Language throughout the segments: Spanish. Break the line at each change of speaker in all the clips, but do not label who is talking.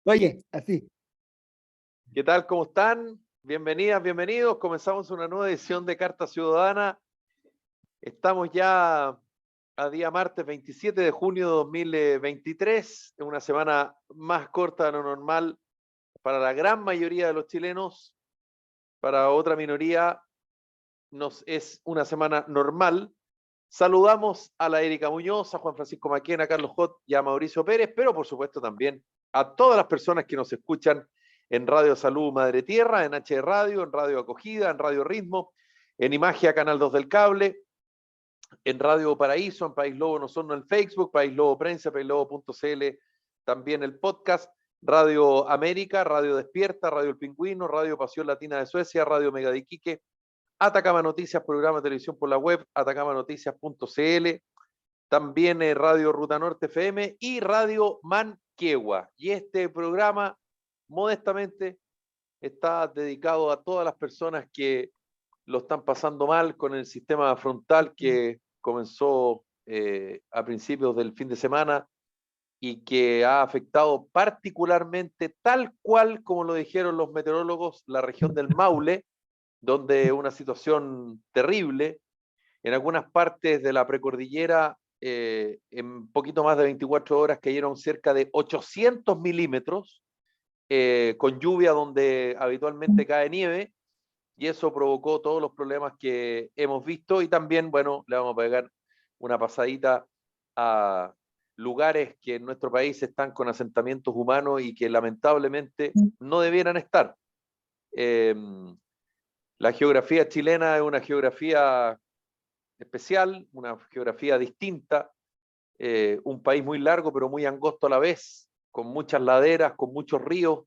Oye, así.
¿Qué tal? ¿Cómo están? Bienvenidas, bienvenidos. Comenzamos una nueva edición de Carta Ciudadana. Estamos ya a día martes 27 de junio de 2023, en una semana más corta de lo normal para la gran mayoría de los chilenos. Para otra minoría nos es una semana normal. Saludamos a la Erika Muñoz, a Juan Francisco Maquena, a Carlos Jot y a Mauricio Pérez, pero por supuesto también a todas las personas que nos escuchan en Radio Salud Madre Tierra, en H Radio, en Radio Acogida, en Radio Ritmo, en Imagia Canal 2 del Cable, en Radio Paraíso, en País Lobo Nosorno, en Facebook, País Lobo Prensa, paislobo.cl, también el podcast, Radio América, Radio Despierta, Radio El Pingüino, Radio Pasión Latina de Suecia, Radio Mega de Iquique, Atacama Noticias, programa de televisión por la web, atacamanoticias.cl, también Radio Ruta Norte FM y Radio Manquehua. Y este programa, modestamente, está dedicado a todas las personas que lo están pasando mal con el sistema frontal que comenzó a principios del fin de semana y que ha afectado particularmente, tal cual como lo dijeron los meteorólogos, la región del Maule, donde una situación terrible. En algunas partes de la precordillera, en poquito más de 24 horas, cayeron cerca de 800 milímetros, con lluvia donde habitualmente cae nieve, y eso provocó todos los problemas que hemos visto. Y también, bueno, le vamos a pegar una pasadita a lugares que en nuestro país están con asentamientos humanos y que lamentablemente no debieran estar. La geografía chilena es una geografía especial, una geografía distinta, un país muy largo pero muy angosto a la vez, con muchas laderas, con muchos ríos,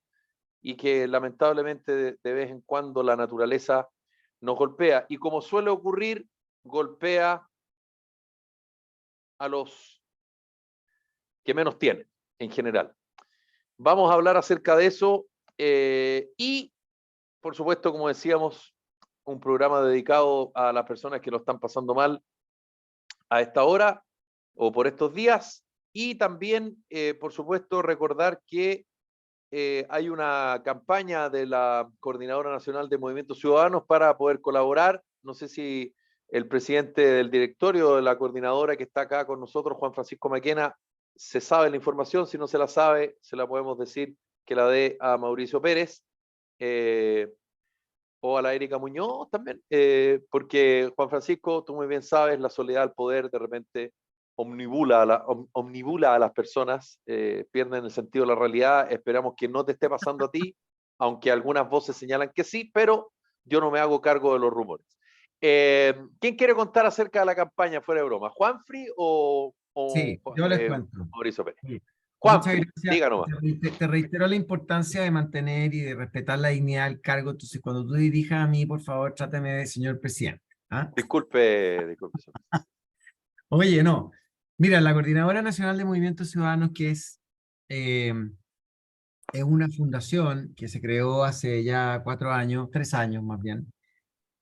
y que lamentablemente de vez en cuando la naturaleza nos golpea. Y como suele ocurrir, golpea a los que menos tienen, en general. Vamos a hablar acerca de eso y, por supuesto, como decíamos, un programa dedicado a las personas que lo están pasando mal a esta hora o por estos días. Y también, por supuesto, recordar que hay una campaña de la Coordinadora Nacional de Movimientos Ciudadanos para poder colaborar. No sé si el presidente del directorio de la coordinadora que está acá con nosotros, Juan Francisco Maquena, se sabe la información. Si no se la sabe, se la podemos decir que la dé a Mauricio Pérez. O a la Erika Muñoz también, porque Juan Francisco, tú muy bien sabes, la soledad al poder de repente omnibula a las personas, pierden el sentido de la realidad. Esperamos que no te esté pasando a ti, aunque algunas voces señalan que sí, pero yo no me hago cargo de los rumores. ¿Quién quiere contar acerca de la campaña fuera de broma? ¿Juanfri o
Sí, yo les cuento.
Mauricio Pérez?
Sí. Muchas
Juanfri,
gracias.
diga nomás.
Te reitero la importancia de mantener y de respetar la dignidad del cargo. Entonces, cuando tú dirijas a mí, por favor, trátame de señor presidente. ¿Ah?
Disculpe.
Oye, no. Mira, la Coordinadora Nacional de Movimientos Ciudadanos, que es una fundación que se creó hace ya 4 años, 3 años más bien,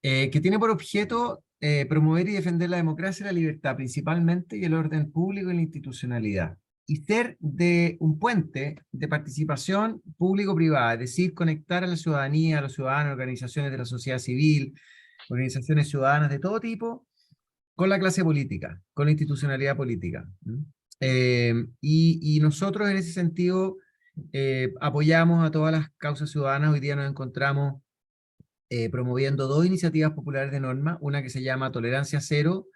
que tiene por objeto promover y defender la democracia y la libertad principalmente, y el orden público y la institucionalidad, y ser de un puente de participación público-privada, es decir, conectar a la ciudadanía, a los ciudadanos, organizaciones de la sociedad civil, organizaciones ciudadanas de todo tipo, con la clase política, con la institucionalidad política. Y nosotros en ese sentido apoyamos a todas las causas ciudadanas. Hoy día nos encontramos promoviendo 2 iniciativas populares de norma, una que se llama Tolerancia Cero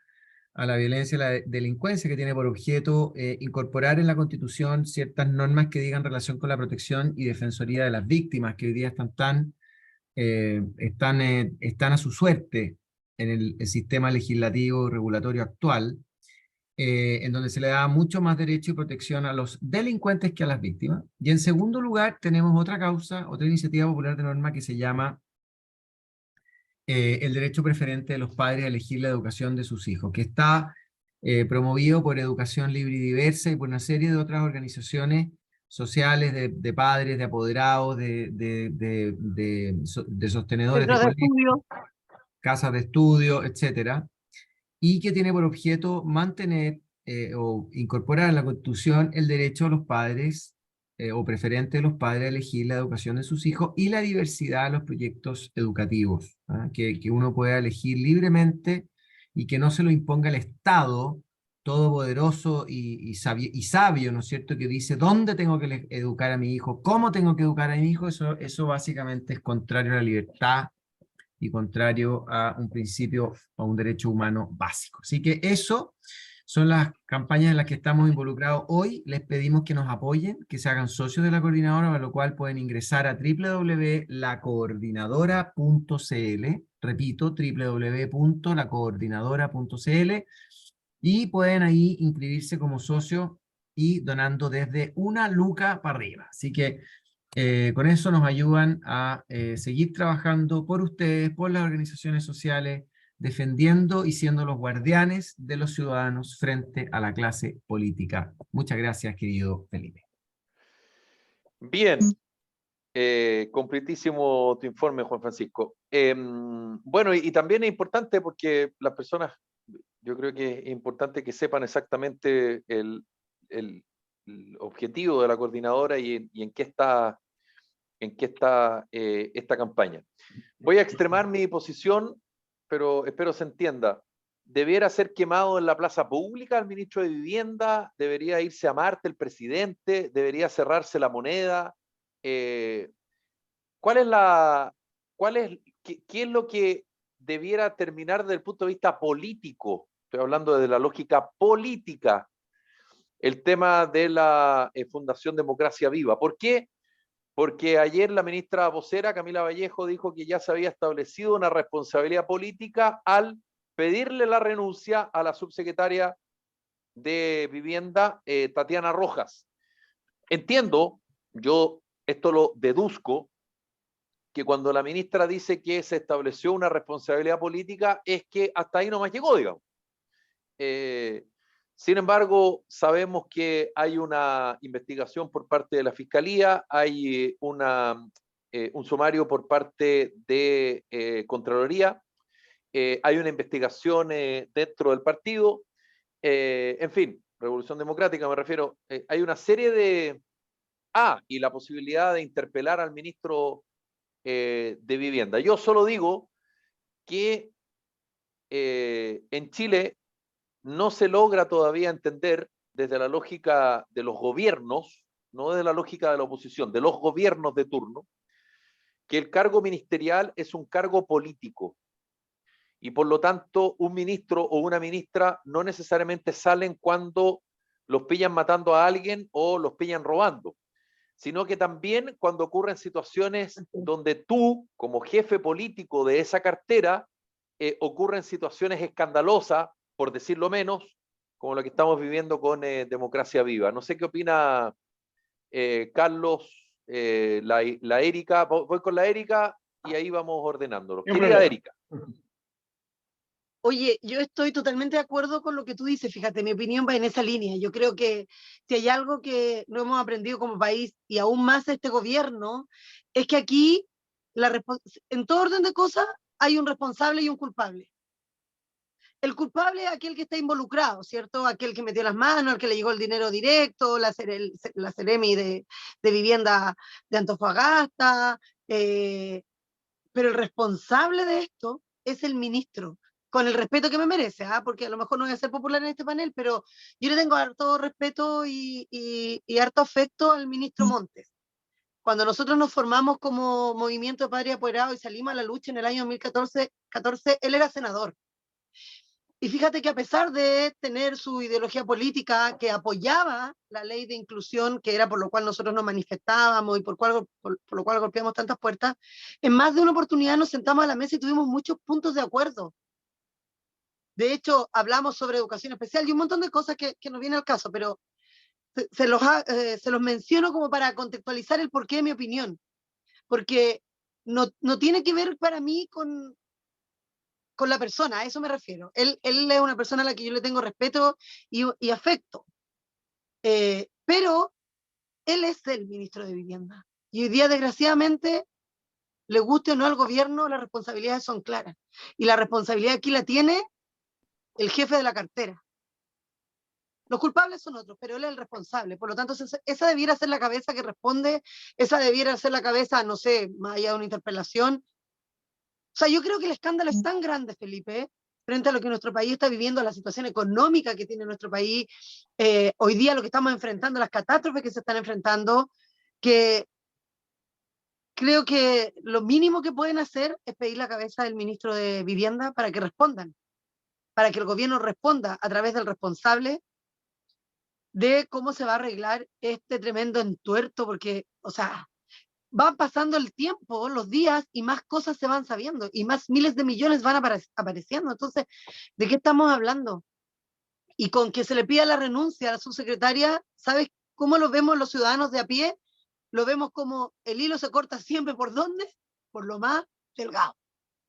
a la violencia y la delincuencia, que tiene por objeto incorporar en la Constitución ciertas normas que digan relación con la protección y defensoría de las víctimas, que hoy día están a su suerte en el sistema legislativo y regulatorio actual, en donde se le da mucho más derecho y protección a los delincuentes que a las víctimas. Y en segundo lugar tenemos otra iniciativa popular de norma que se llama el derecho preferente de los padres a elegir la educación de sus hijos, que está promovido por Educación Libre y Diversa y por una serie de otras organizaciones sociales, de padres, de apoderados, de sostenedores de colegios, casas de estudio, etcétera, y que tiene por objeto mantener o incorporar en la Constitución el derecho a los padres o preferente de los padres a elegir la educación de sus hijos y la diversidad de los proyectos educativos, ¿ah? Que uno pueda elegir libremente y que no se lo imponga el Estado todopoderoso y sabio, ¿no es cierto?, que dice dónde tengo que educar a mi hijo, cómo tengo que educar a mi hijo. Eso básicamente es contrario a la libertad y contrario a un principio, a un derecho humano básico. Así que eso son las campañas en las que estamos involucrados hoy. Les pedimos que nos apoyen, que se hagan socios de la coordinadora, para lo cual pueden ingresar a www.lacoordinadora.cl, repito, www.lacoordinadora.cl, y pueden ahí inscribirse como socio y donando desde 1 luca para arriba. Así que con eso nos ayudan a seguir trabajando por ustedes, por las organizaciones sociales, defendiendo y siendo los guardianes de los ciudadanos frente a la clase política. Muchas gracias, querido Felipe.
Bien, completísimo tu informe, Juan Francisco. Bueno, y también es importante porque las personas, yo creo que es importante que sepan exactamente el objetivo de la coordinadora y en qué está esta campaña. Voy a extremar mi posición, pero espero se entienda. ¿Debiera ser quemado en la plaza pública el ministro de Vivienda? ¿Debería irse a Marte el presidente? ¿Debería cerrarse la moneda? ¿Cuál es qué es lo que debiera terminar desde el punto de vista político? Estoy hablando de la lógica política, el tema de la Fundación Democracia Viva. ¿Por qué? Porque ayer la ministra vocera, Camila Vallejo, dijo que ya se había establecido una responsabilidad política al pedirle la renuncia a la subsecretaria de Vivienda, Tatiana Rojas. Entiendo, yo esto lo deduzco, que cuando la ministra dice que se estableció una responsabilidad política es que hasta ahí nomás llegó, digamos. Sin embargo, sabemos que hay una investigación por parte de la Fiscalía, hay un sumario por parte de Contraloría, hay una investigación dentro del partido, en fin, Revolución Democrática me refiero, hay una serie de... y la posibilidad de interpelar al ministro de Vivienda. Yo solo digo que en Chile no se logra todavía entender desde la lógica de los gobiernos, no desde la lógica de la oposición, de los gobiernos de turno, que el cargo ministerial es un cargo político y por lo tanto un ministro o una ministra no necesariamente salen cuando los pillan matando a alguien o los pillan robando, sino que también cuando ocurren situaciones donde tú, como jefe político de esa cartera, ocurren situaciones escandalosas, por decirlo menos, como lo que estamos viviendo con Democracia Viva. No sé qué opina Carlos, la Erika. Voy con la Erika y ahí vamos ordenándolo. Querida Erika.
Oye, yo estoy totalmente de acuerdo con lo que tú dices, fíjate, mi opinión va en esa línea. Yo creo que si hay algo que no hemos aprendido como país y aún más este gobierno, es que aquí, en todo orden de cosas, hay un responsable y un culpable. El culpable es aquel que está involucrado, ¿cierto? Aquel que metió las manos, al que le llegó el dinero directo, la Seremi de vivienda de Antofagasta, pero el responsable de esto es el ministro, con el respeto que me merece, porque a lo mejor no voy a ser popular en este panel, pero yo le tengo harto respeto y harto afecto al ministro Montes. Cuando nosotros nos formamos como Movimiento Padre Apoderado y salimos a la lucha en el año 2014, él era senador. Y fíjate que a pesar de tener su ideología política que apoyaba la ley de inclusión, que era por lo cual nosotros nos manifestábamos y por lo cual golpeamos tantas puertas, en más de una oportunidad nos sentamos a la mesa y tuvimos muchos puntos de acuerdo. De hecho, hablamos sobre educación especial y un montón de cosas que no viene al caso, pero se los menciono como para contextualizar el porqué de mi opinión. Porque no tiene que ver para mí con la persona, a eso me refiero. Él es una persona a la que yo le tengo respeto y afecto. Pero él es el ministro de Vivienda. Y hoy día, desgraciadamente, le guste o no al gobierno, las responsabilidades son claras. Y la responsabilidad aquí la tiene el jefe de la cartera. Los culpables son otros, pero él es el responsable. Por lo tanto, esa debiera ser la cabeza que responde, esa debiera ser la cabeza, no sé, más allá de una interpelación. O sea, yo creo que el escándalo es tan grande, Felipe, frente a lo que nuestro país está viviendo, la situación económica que tiene nuestro país, hoy día lo que estamos enfrentando, las catástrofes que se están enfrentando, que creo que lo mínimo que pueden hacer es pedir la cabeza del ministro de Vivienda para que respondan, para que el gobierno responda a través del responsable de cómo se va a arreglar este tremendo entuerto, porque, o sea, van pasando el tiempo, los días, y más cosas se van sabiendo, y más miles de millones van apareciendo. Entonces, ¿de qué estamos hablando? Y con que se le pida la renuncia a la subsecretaria, ¿sabes cómo lo vemos los ciudadanos de a pie? Lo vemos como el hilo se corta siempre, ¿por dónde? Por lo más delgado.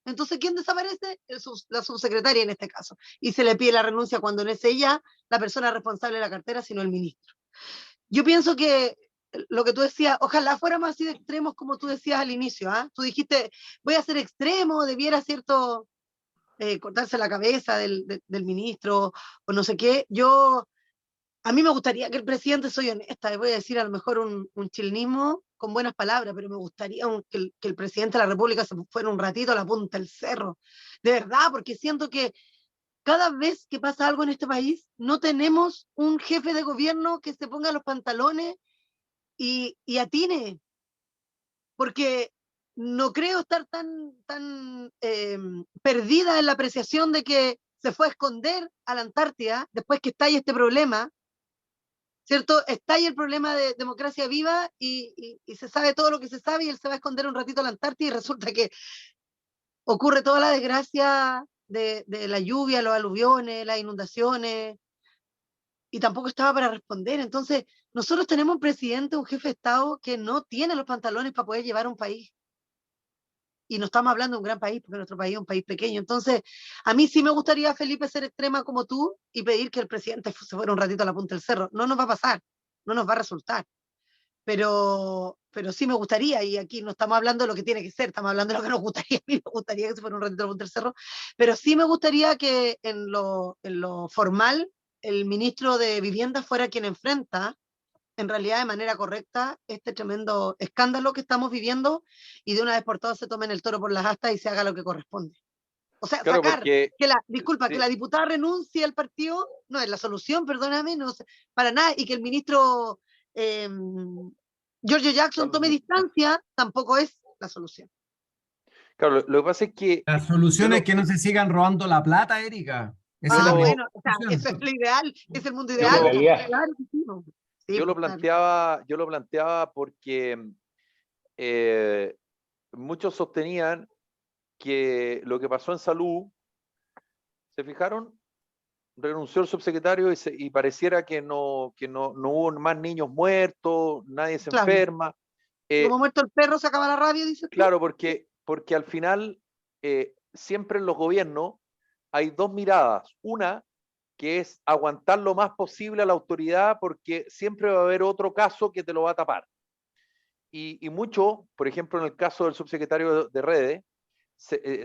Entonces, ¿quién desaparece? La subsecretaria en este caso. Y se le pide la renuncia cuando no es ella la persona responsable de la cartera, sino el ministro. Yo pienso que lo que tú decías, ojalá fuéramos así de extremos como tú decías al inicio. ¿Ah? Tú dijiste, voy a ser extremo, debiera, ¿cierto? Cortarse la cabeza del ministro o no sé qué. A mí me gustaría que el presidente, soy honesta, voy a decir a lo mejor un chilenismo con buenas palabras, pero me gustaría que el presidente de la República se fuera un ratito a la punta del cerro. De verdad, porque siento que cada vez que pasa algo en este país, no tenemos un jefe de gobierno que se ponga los pantalones y atine, porque no creo estar tan perdida en la apreciación de que se fue a esconder a la Antártida después que estalla este problema, ¿cierto? Estalla el problema de democracia viva y se sabe todo lo que se sabe y él se va a esconder un ratito a la Antártida y resulta que ocurre toda la desgracia de la lluvia, los aluviones, las inundaciones, y tampoco estaba para responder. Entonces, nosotros tenemos un presidente, un jefe de Estado que no tiene los pantalones para poder llevar un país. Y no estamos hablando de un gran país, porque nuestro país es un país pequeño. Entonces, a mí sí me gustaría, Felipe, ser extrema como tú y pedir que el presidente se fuera un ratito a la punta del cerro. No nos va a pasar, no nos va a resultar. Pero sí me gustaría, y aquí no estamos hablando de lo que tiene que ser, estamos hablando de lo que nos gustaría. A mí me gustaría que se fuera un ratito a la punta del cerro, pero sí me gustaría que en lo formal el ministro de Vivienda fuera quien enfrenta en realidad de manera correcta este tremendo escándalo que estamos viviendo y de una vez por todas se tomen el toro por las astas y se haga lo que corresponde. O sea,
Claro,
sacar,
porque
disculpa, que
sí,
la diputada renuncie al partido no es la solución, perdóname, no sé, para nada, y que el ministro eh, Giorgio Jackson tome distancia tampoco es la solución.
claro, lo que pasa es que
La
yo
solución es
lo,
que no se sigan robando la plata, Erika. Esa
yo
es la
lo,
Bueno, o sea, eso es
solución.
lo ideal, es el mundo
yo
En
ideal,
lo,
pues,
realidad,
claro que sí, pues. Sí,
yo lo
pues, claro.
planteaba porque muchos sostenían que lo que pasó en salud, ¿se fijaron? Renunció el subsecretario y pareciera que no hubo más niños muertos, nadie se
Claro.
enferma.
Como muerto el perro se acaba la rabia, dices tú.
Claro, porque al final siempre en los gobiernos hay dos miradas. Una que es aguantar lo más posible a la autoridad porque siempre va a haber otro caso que te lo va a tapar. Y mucho, por ejemplo, en el caso del subsecretario de Redes,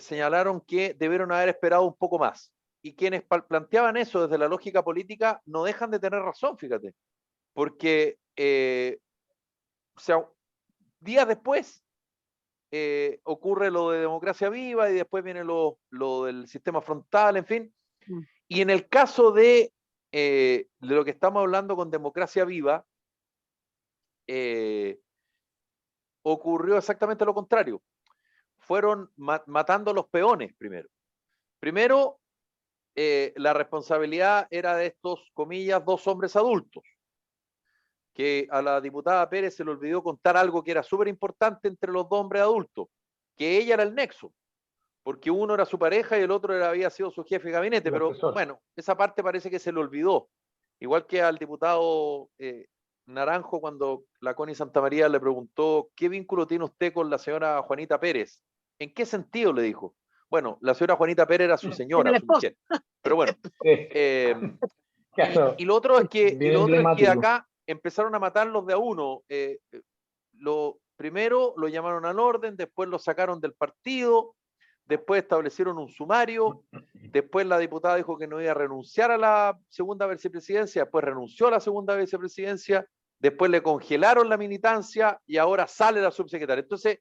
señalaron que debieron haber esperado un poco más. Y quienes planteaban eso desde la lógica política no dejan de tener razón, fíjate, porque o sea, días después ocurre lo de democracia viva y después viene lo del sistema frontal, en fin. Y en el caso de lo que estamos hablando con democracia viva, ocurrió exactamente lo contrario. Fueron matando los peones primero. Primero, la responsabilidad era de estos, comillas, dos hombres adultos, que a la diputada Pérez se le olvidó contar algo que era súper importante entre los dos hombres adultos, que ella era el nexo, porque uno era su pareja y el otro había sido su jefe de gabinete,
el
pero
asesor.
bueno, esa parte parece que se le olvidó. Igual que al diputado Naranjo cuando la Connie Santamaría le preguntó ¿qué vínculo tiene usted con la señora Juanita Pérez? ¿En qué sentido? Le dijo. Bueno, la señora Juanita Pérez era su señora, su mujer. Pero bueno.
Claro,
Y lo otro es que,
bien emblemático.
acá empezaron a matarlos de a uno. Primero lo llamaron al orden, después lo sacaron del partido, después establecieron un sumario, después la diputada dijo que no iba a renunciar a la segunda vicepresidencia, después renunció a la segunda vicepresidencia, después le congelaron la militancia y ahora sale la subsecretaria. Entonces,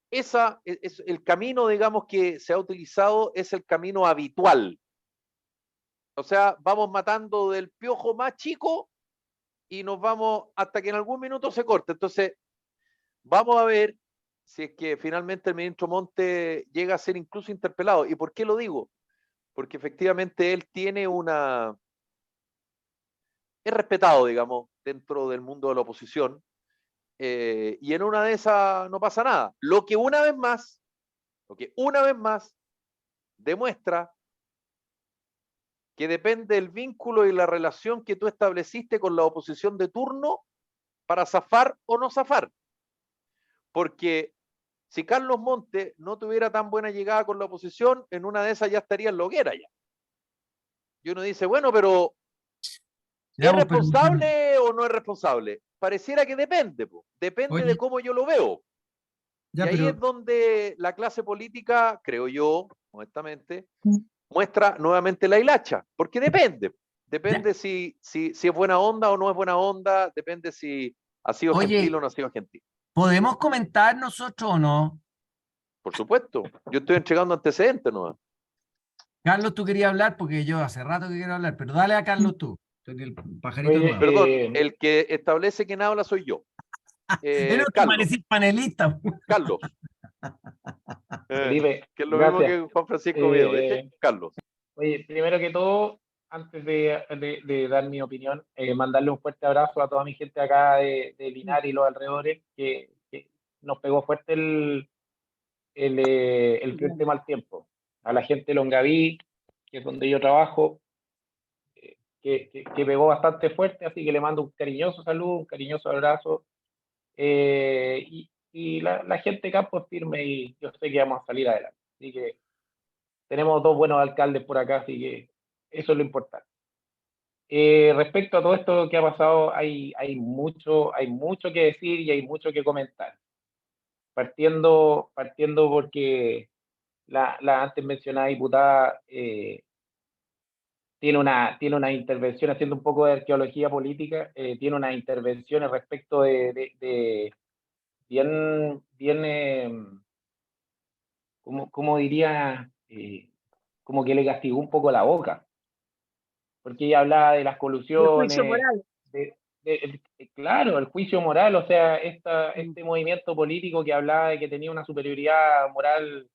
el camino, digamos, que se ha utilizado es el camino habitual. O sea, vamos matando del piojo más chico y nos vamos hasta que en algún minuto se corte. Entonces, vamos a ver si es que finalmente el ministro Monte llega a ser incluso interpelado. ¿Y por qué lo digo? Porque efectivamente él tiene es respetado, digamos, dentro del mundo de la oposición, y en una de esas no pasa nada. Lo que una vez más demuestra que depende del vínculo y la relación que tú estableciste con la oposición de turno para zafar o no zafar. Porque si Carlos Montes no tuviera tan buena llegada con la oposición, en una de esas ya estaría en la hoguera ya. Y uno dice, bueno, pero ¿es responsable o no es responsable? Pareciera que depende, depende de cómo yo lo veo. Y ahí es donde la clase política, creo yo, honestamente, muestra nuevamente la hilacha, porque depende. Depende si es buena onda o no es buena onda, depende si ha sido gentil o no ha sido gentil.
¿Podemos comentar nosotros o no?
Por supuesto, yo estoy entregando antecedentes nomás.
Carlos, tú querías hablar porque yo hace rato que quiero hablar, pero dale a Carlos tú. Soy el pajarito nuevo.
Perdón, el que establece quién habla soy yo.
No te
Carlos.
parecís panelista.
Carlos.
Felipe,
que es lo
gracias.
mismo que Juan Francisco Viedo. Carlos.
Oye, primero que todo, antes de dar mi opinión, mandarle un fuerte abrazo a toda mi gente acá de Linares y los alrededores, que nos pegó fuerte el frente mal tiempo. A la gente de Longaví, que es donde yo trabajo, que pegó bastante fuerte, así que le mando un cariñoso saludo, un cariñoso abrazo. Y la gente de campo es firme y yo sé que vamos a salir adelante. Así que tenemos dos buenos alcaldes por acá, así que eso es lo importante. Respecto a todo esto que ha pasado, hay mucho que decir y hay mucho que comentar. Partiendo porque la antes mencionada diputada tiene una intervención, haciendo un poco de arqueología política, tiene unas intervenciones respecto de bien, ¿cómo diría? Como que le castigó un poco la boca, porque ella hablaba de las colusiones,
el juicio moral.
Claro, el juicio moral, o sea, este movimiento político que hablaba de que tenía una superioridad moral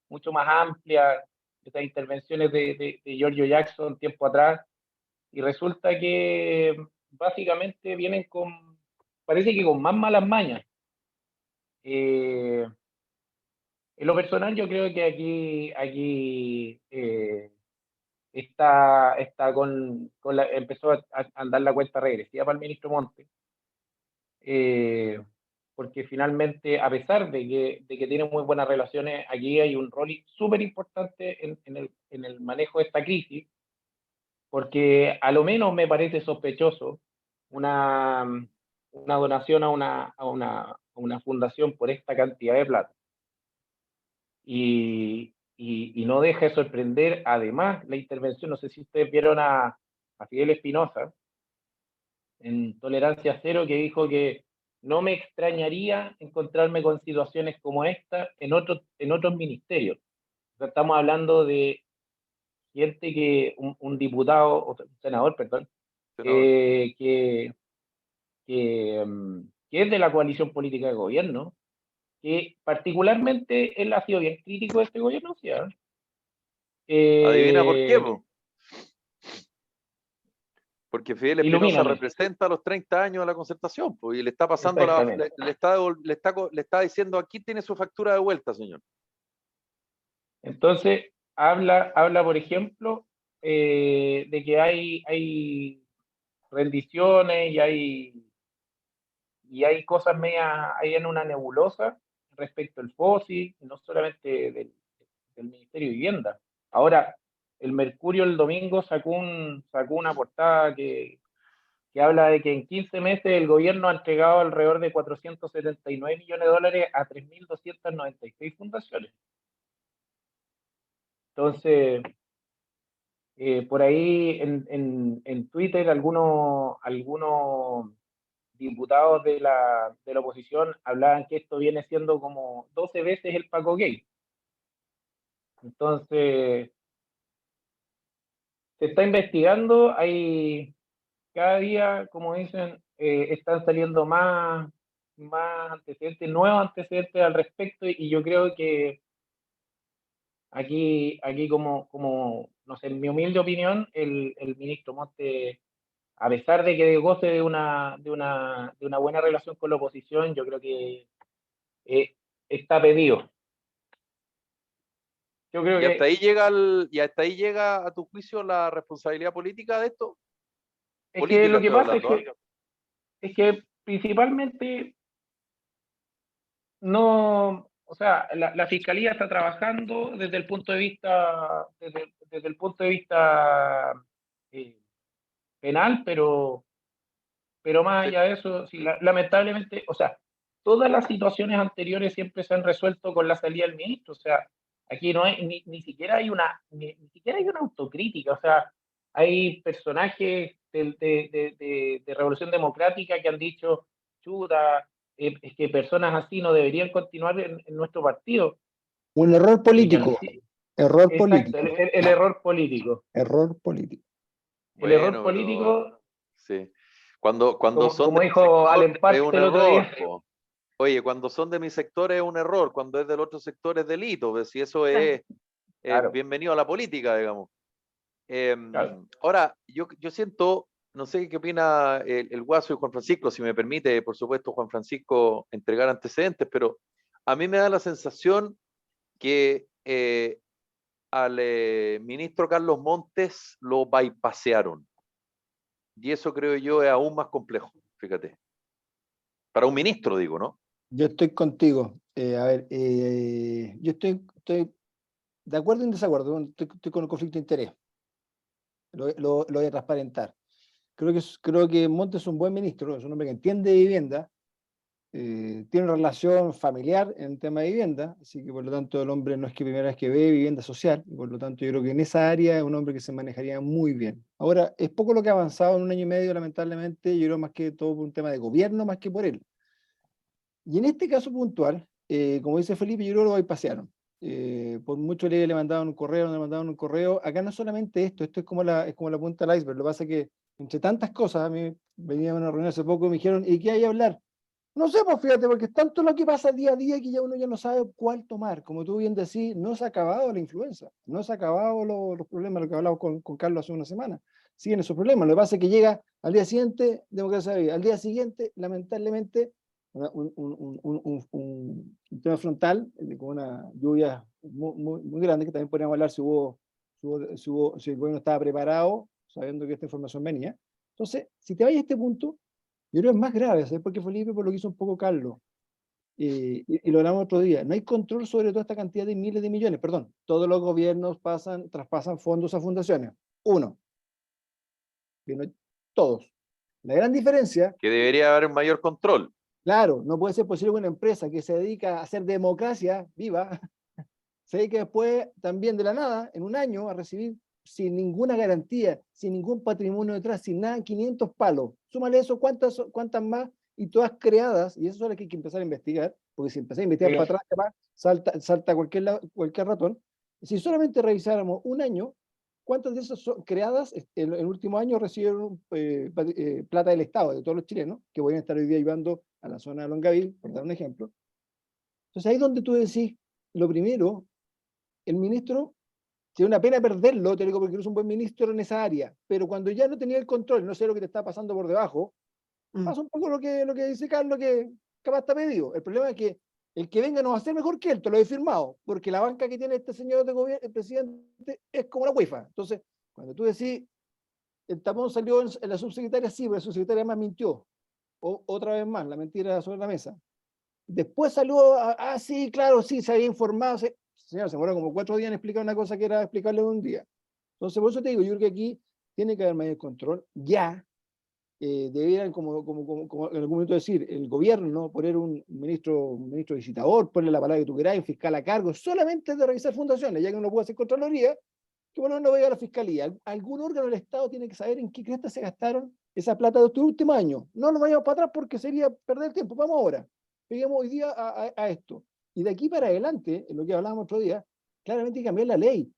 mucho más amplia, estas intervenciones de Giorgio Jackson tiempo atrás, y resulta que básicamente vienen parece que con más malas mañas. En lo personal, yo creo que aquí empezó a andar la cuenta regresiva para el ministro Monte, porque finalmente, a pesar de que tiene muy buenas relaciones, aquí hay un rol súper importante en el manejo de esta crisis, porque a lo menos me parece sospechoso una donación a una fundación por esta cantidad de plata. Y no deja de sorprender, además, la intervención, no sé si ustedes vieron a Fidel Espinosa en Tolerancia Cero, que dijo que no me extrañaría encontrarme con situaciones como esta en otros ministerios. O sea, estamos hablando de gente un diputado, o un senador, perdón, que es de la coalición política de gobierno, que particularmente él ha sido bien crítico de este gobierno, ¿sí?
¿Adivina por qué? Porque Fidel Espinosa representa los 30 años de la concertación, y le está pasando le está diciendo, aquí tiene su factura de vuelta, señor.
Entonces, habla por ejemplo, de que hay rendiciones y hay cosas ahí en una nebulosa respecto al FOSI, no solamente del Ministerio de Vivienda. Ahora, el Mercurio el domingo sacó una portada que habla de que en 15 meses el gobierno ha entregado alrededor de 479 millones de dólares a 3.296 fundaciones. Entonces, por ahí en Twitter algunos diputados de la oposición hablaban que esto viene siendo como 12 veces el Paco Gay. Entonces, se está investigando, hay cada día, como dicen, están saliendo más antecedentes, nuevos antecedentes al respecto, y yo creo que aquí como, no sé, en mi humilde opinión, el ministro Monte, a pesar de que goce de una buena relación con la oposición, yo creo que está pedido. Yo creo
¿Y hasta
que
ahí y hasta ahí llega a tu juicio la responsabilidad política de esto?
es que lo
Política
que
estoy
pasa
hablando,
es que principalmente no, o sea, la fiscalía está trabajando desde el punto de vista, desde el punto de vista penal, pero más
Sí.
allá de eso, sí, lamentablemente, o sea, todas las situaciones anteriores siempre se han resuelto con la salida del ministro. O sea, aquí no hay ni siquiera hay ni siquiera hay una autocrítica. O sea, hay personajes de Revolución Democrática que han dicho, chuta, es que personas así no deberían continuar en nuestro partido.
Un error
Ya no
político. Error
exacto,
político.
el error político.
Error político.
El error
Bueno, pero
político,
sí. Cuando son
como
de mi
dijo
sector
Allen
es
Parks
un
el otro
error,
día.
po. Oye, cuando son de mi sector es un error, cuando es del otro sector es delito, pues, si eso es
Claro,
bienvenido a la política, digamos.
claro.
Ahora, yo siento, no sé qué opina el Guaso y Juan Francisco, si me permite, por supuesto, Juan Francisco, entregar antecedentes, pero a mí me da la sensación que al ministro Carlos Montes lo bypasearon. Y eso creo yo es aún más complejo, fíjate. Para un ministro, digo, ¿no?
Yo estoy contigo. A ver, yo estoy de acuerdo y en desacuerdo. Estoy con un conflicto de interés. Lo voy a transparentar. Creo que Montes es un buen ministro, es un hombre que entiende de vivienda, tiene una relación familiar en el tema de vivienda, así que por lo tanto el hombre no es que primera vez que ve vivienda social, y por lo tanto yo creo que en esa área es un hombre que se manejaría muy bien. Ahora, es poco lo que ha avanzado en un año y medio, lamentablemente, yo creo más que todo por un tema de gobierno, más que por él. Y en este caso puntual, como dice Felipe, yo creo que lo bypasearon. Por mucho le mandaban un correo, no le mandaban un correo. Acá no solamente esto es como es como la punta del iceberg. Lo que pasa es que entre tantas cosas, a mí venía a una reunión hace poco y me dijeron, ¿y qué hay a hablar? No sé, pues fíjate, porque es tanto lo que pasa día a día que ya uno ya no sabe cuál tomar. Como tú bien decís, no se ha acabado la influenza, no se ha acabado los problemas, lo que hablamos con Carlos hace una semana. Siguen esos problemas. Lo que pasa es que llega al día siguiente, democracia viva. Al día siguiente, lamentablemente, un tema frontal, con una lluvia muy grande, que también podríamos hablar si el gobierno estaba preparado, sabiendo que esta información venía. Entonces, si te vas a este punto, yo creo que es más grave, ¿sabes por qué, Felipe? Por lo que hizo un poco Carlos. Y lo hablamos otro día. No hay control sobre toda esta cantidad de miles de millones. Perdón, todos los gobiernos traspasan fondos a fundaciones. Uno. Todos. La gran diferencia,
Que debería haber un mayor control.
claro, no puede ser posible que una empresa que se dedica a hacer democracia viva, se dedique después también de la nada, en un año, a recibir sin ninguna garantía, sin ningún patrimonio detrás, sin nada, 500 palos. Súmale eso, ¿cuántas más? Y todas creadas, y eso es lo que hay que empezar a investigar, porque si empezás a investigar para atrás, capaz, salta cualquier ratón. Si solamente revisáramos un año, ¿cuántas de esas son creadas en el último año recibieron plata del Estado, de todos los chilenos, que voy a estar hoy día ayudando a la zona de Longaví, por dar un ejemplo? Entonces ahí es donde tú decís, lo primero, el ministro, tiene una pena perderlo, te digo porque eres un buen ministro en esa área, pero cuando ya no tenía el control, no sé lo que te está pasando por debajo, pasa un poco lo que dice Carlos, que capaz está pedido. El problema es que el que venga no va a ser mejor que él, te lo he firmado, porque la banca que tiene este señor de gobierno, el presidente, es como la UEFA. Entonces, cuando tú decís, el tapón salió en la subsecretaria, sí, pero la subsecretaria más mintió. Otra vez más, la mentira sobre la mesa. Después salió, sí, claro, sí, se había informado. Señor, se demoró como 4 días en explicar una cosa que era explicarle en un día. Entonces, por eso te digo, yo creo que aquí tiene que haber mayor control, ya, debieran, como en algún momento decir, el gobierno poner un ministro visitador, ponerle la palabra que tú queráis, un fiscal a cargo, solamente de revisar fundaciones, ya que no puede hacer Contraloría, que por lo menos vaya a la Fiscalía. Algún órgano del Estado tiene que saber en qué cresta se gastaron esa plata de estos últimos años. No nos vayamos para atrás porque sería perder tiempo. Vamos ahora. Peguemos hoy día a esto. Y de aquí para adelante, en lo que hablábamos otro día, claramente hay que cambiar la ley.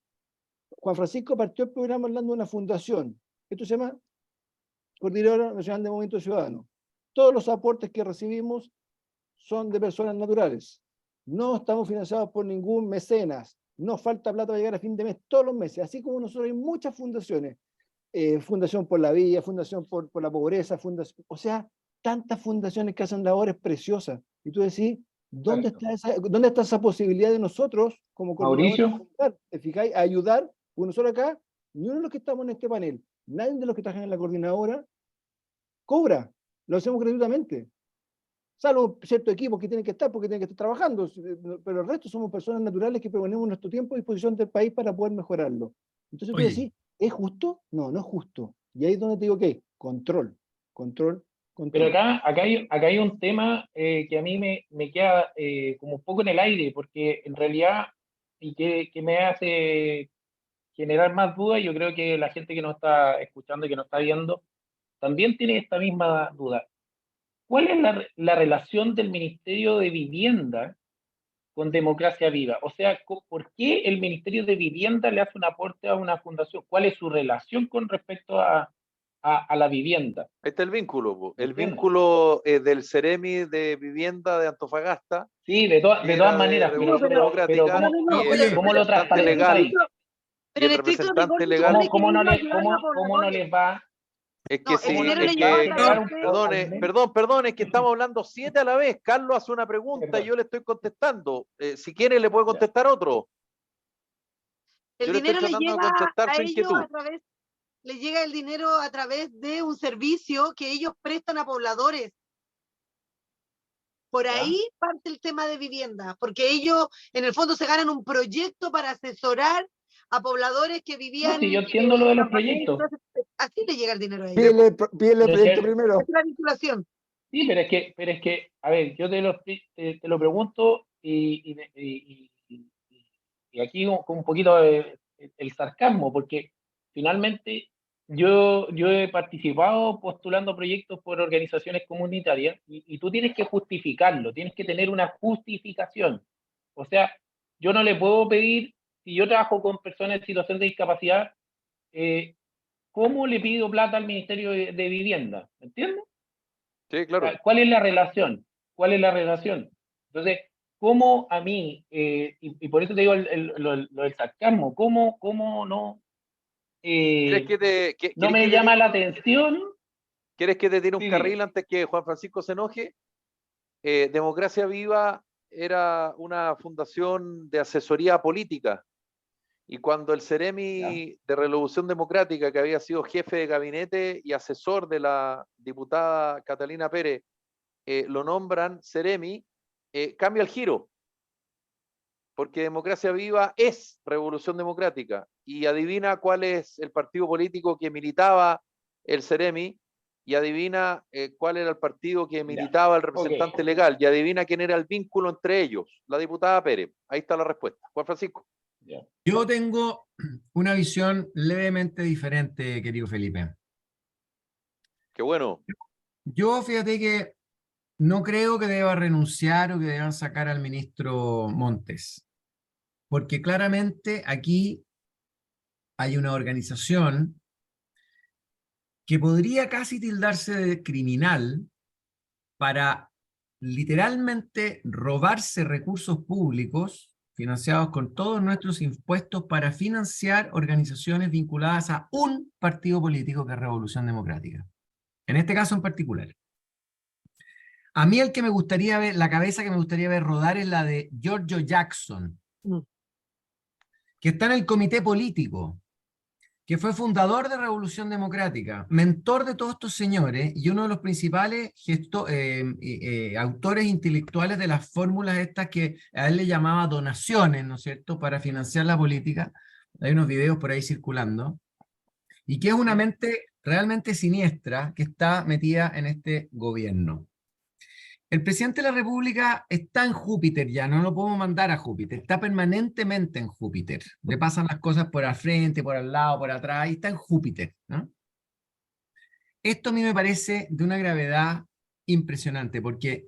Juan Francisco partió el programa hablando de una fundación. Esto se llama Coordinadora Nacional de Movimiento Ciudadano. Todos los aportes que recibimos son de personas naturales. No estamos financiados por ningún mecenas. No falta plata para llegar a fin de mes todos los meses. Así como nosotros hay muchas fundaciones. Fundación por la Vida, Fundación por la Pobreza, o sea, tantas fundaciones que hacen labores preciosas. Y tú decís, ¿dónde está esa posibilidad de nosotros, como
Mauricio,
¿te fijáis? A ayudar? Porque nosotros acá, ni uno de los que estamos en este panel, nadie de los que trabajan en la coordinadora, cobra. Lo hacemos gratuitamente. Salvo ciertos equipos que tienen que estar porque tienen que estar trabajando, pero el resto somos personas naturales que ponemos nuestro tiempo a disposición del país para poder mejorarlo. Entonces tú decís, ¿es justo? No, no es justo. Y ahí es donde te digo que control.
Pero acá hay un tema que a mí me queda como un poco en el aire, porque en realidad, y que me hace generar más dudas, yo creo que la gente que nos está escuchando y que nos está viendo también tiene esta misma duda. ¿Cuál es la relación del Ministerio de Vivienda con Democracia Viva? O sea, ¿por qué el Ministerio de Vivienda le hace un aporte a una fundación? ¿Cuál es su relación con respecto a la vivienda?
Este es el vínculo, po. El vínculo del Ceremi de Vivienda de Antofagasta.
Sí, de todas maneras, pero ¿cómo lo transparentáis?
Y el representante legal.
¿Cómo no les va?
Es que sí, perdón, es que estamos hablando 7 a la vez. Carlos hace una pregunta y yo le estoy contestando. Si quiere, le puede contestar otro.
El dinero le llega a ellos a través, le llega el dinero a través de un servicio que ellos prestan a pobladores. Por ahí parte el tema de vivienda, porque ellos en el fondo se ganan un proyecto para asesorar a pobladores que vivían.
Sí, yo entiendo lo de los proyectos.
Así le llega el dinero a ellos.
Pídele el proyecto primero.
Es la vinculación.
Sí, pero es que, a ver, yo te lo pregunto y aquí con un poquito el sarcasmo, porque finalmente yo he participado postulando proyectos por organizaciones comunitarias y tú tienes que justificarlo, tienes que tener una justificación. O sea, yo no le puedo pedir, si yo trabajo con personas en situación de discapacidad, ¿cómo le pido plata al Ministerio de Vivienda? ¿Me entiendes?
Sí, claro.
¿Cuál es la relación? Entonces, ¿cómo a mí, y por eso te digo lo del sarcasmo, cómo no, no me llama la atención?
¿Quieres que te tire un carril antes que Juan Francisco se enoje? Democracia Viva era una fundación de asesoría política. Y cuando el Ceremi de Revolución Democrática, que había sido jefe de gabinete y asesor de la diputada Catalina Pérez, lo nombran Ceremi, cambia el giro. Porque Democracia Viva es Revolución Democrática. Y adivina cuál es el partido político que militaba el Ceremi, y adivina cuál era el partido que militaba el representante legal, y adivina quién era el vínculo entre ellos, la diputada Pérez. Ahí está la respuesta. Juan Francisco.
Yo tengo una visión levemente diferente, querido Felipe.
Qué bueno.
Yo fíjate que no creo que deba renunciar o que deban sacar al ministro Montes, porque claramente aquí hay una organización que podría casi tildarse de criminal para literalmente robarse recursos públicos financiados con todos nuestros impuestos para financiar organizaciones vinculadas a un partido político que es Revolución Democrática. En este caso en particular. A mí el que me gustaría ver, la cabeza que me gustaría ver rodar es la de Giorgio Jackson, que está en el comité político, que fue fundador de Revolución Democrática, mentor de todos estos señores y uno de los principales autores intelectuales de las fórmulas estas que a él le llamaba donaciones, ¿no es cierto?, para financiar la política. Hay unos videos por ahí circulando. Y que es una mente realmente siniestra que está metida en este gobierno. El presidente de la República está en Júpiter ya, no lo podemos mandar a Júpiter, está permanentemente en Júpiter. Le pasan las cosas por al frente, por al lado, por atrás, y está en Júpiter, ¿no? Esto a mí me parece de una gravedad impresionante, porque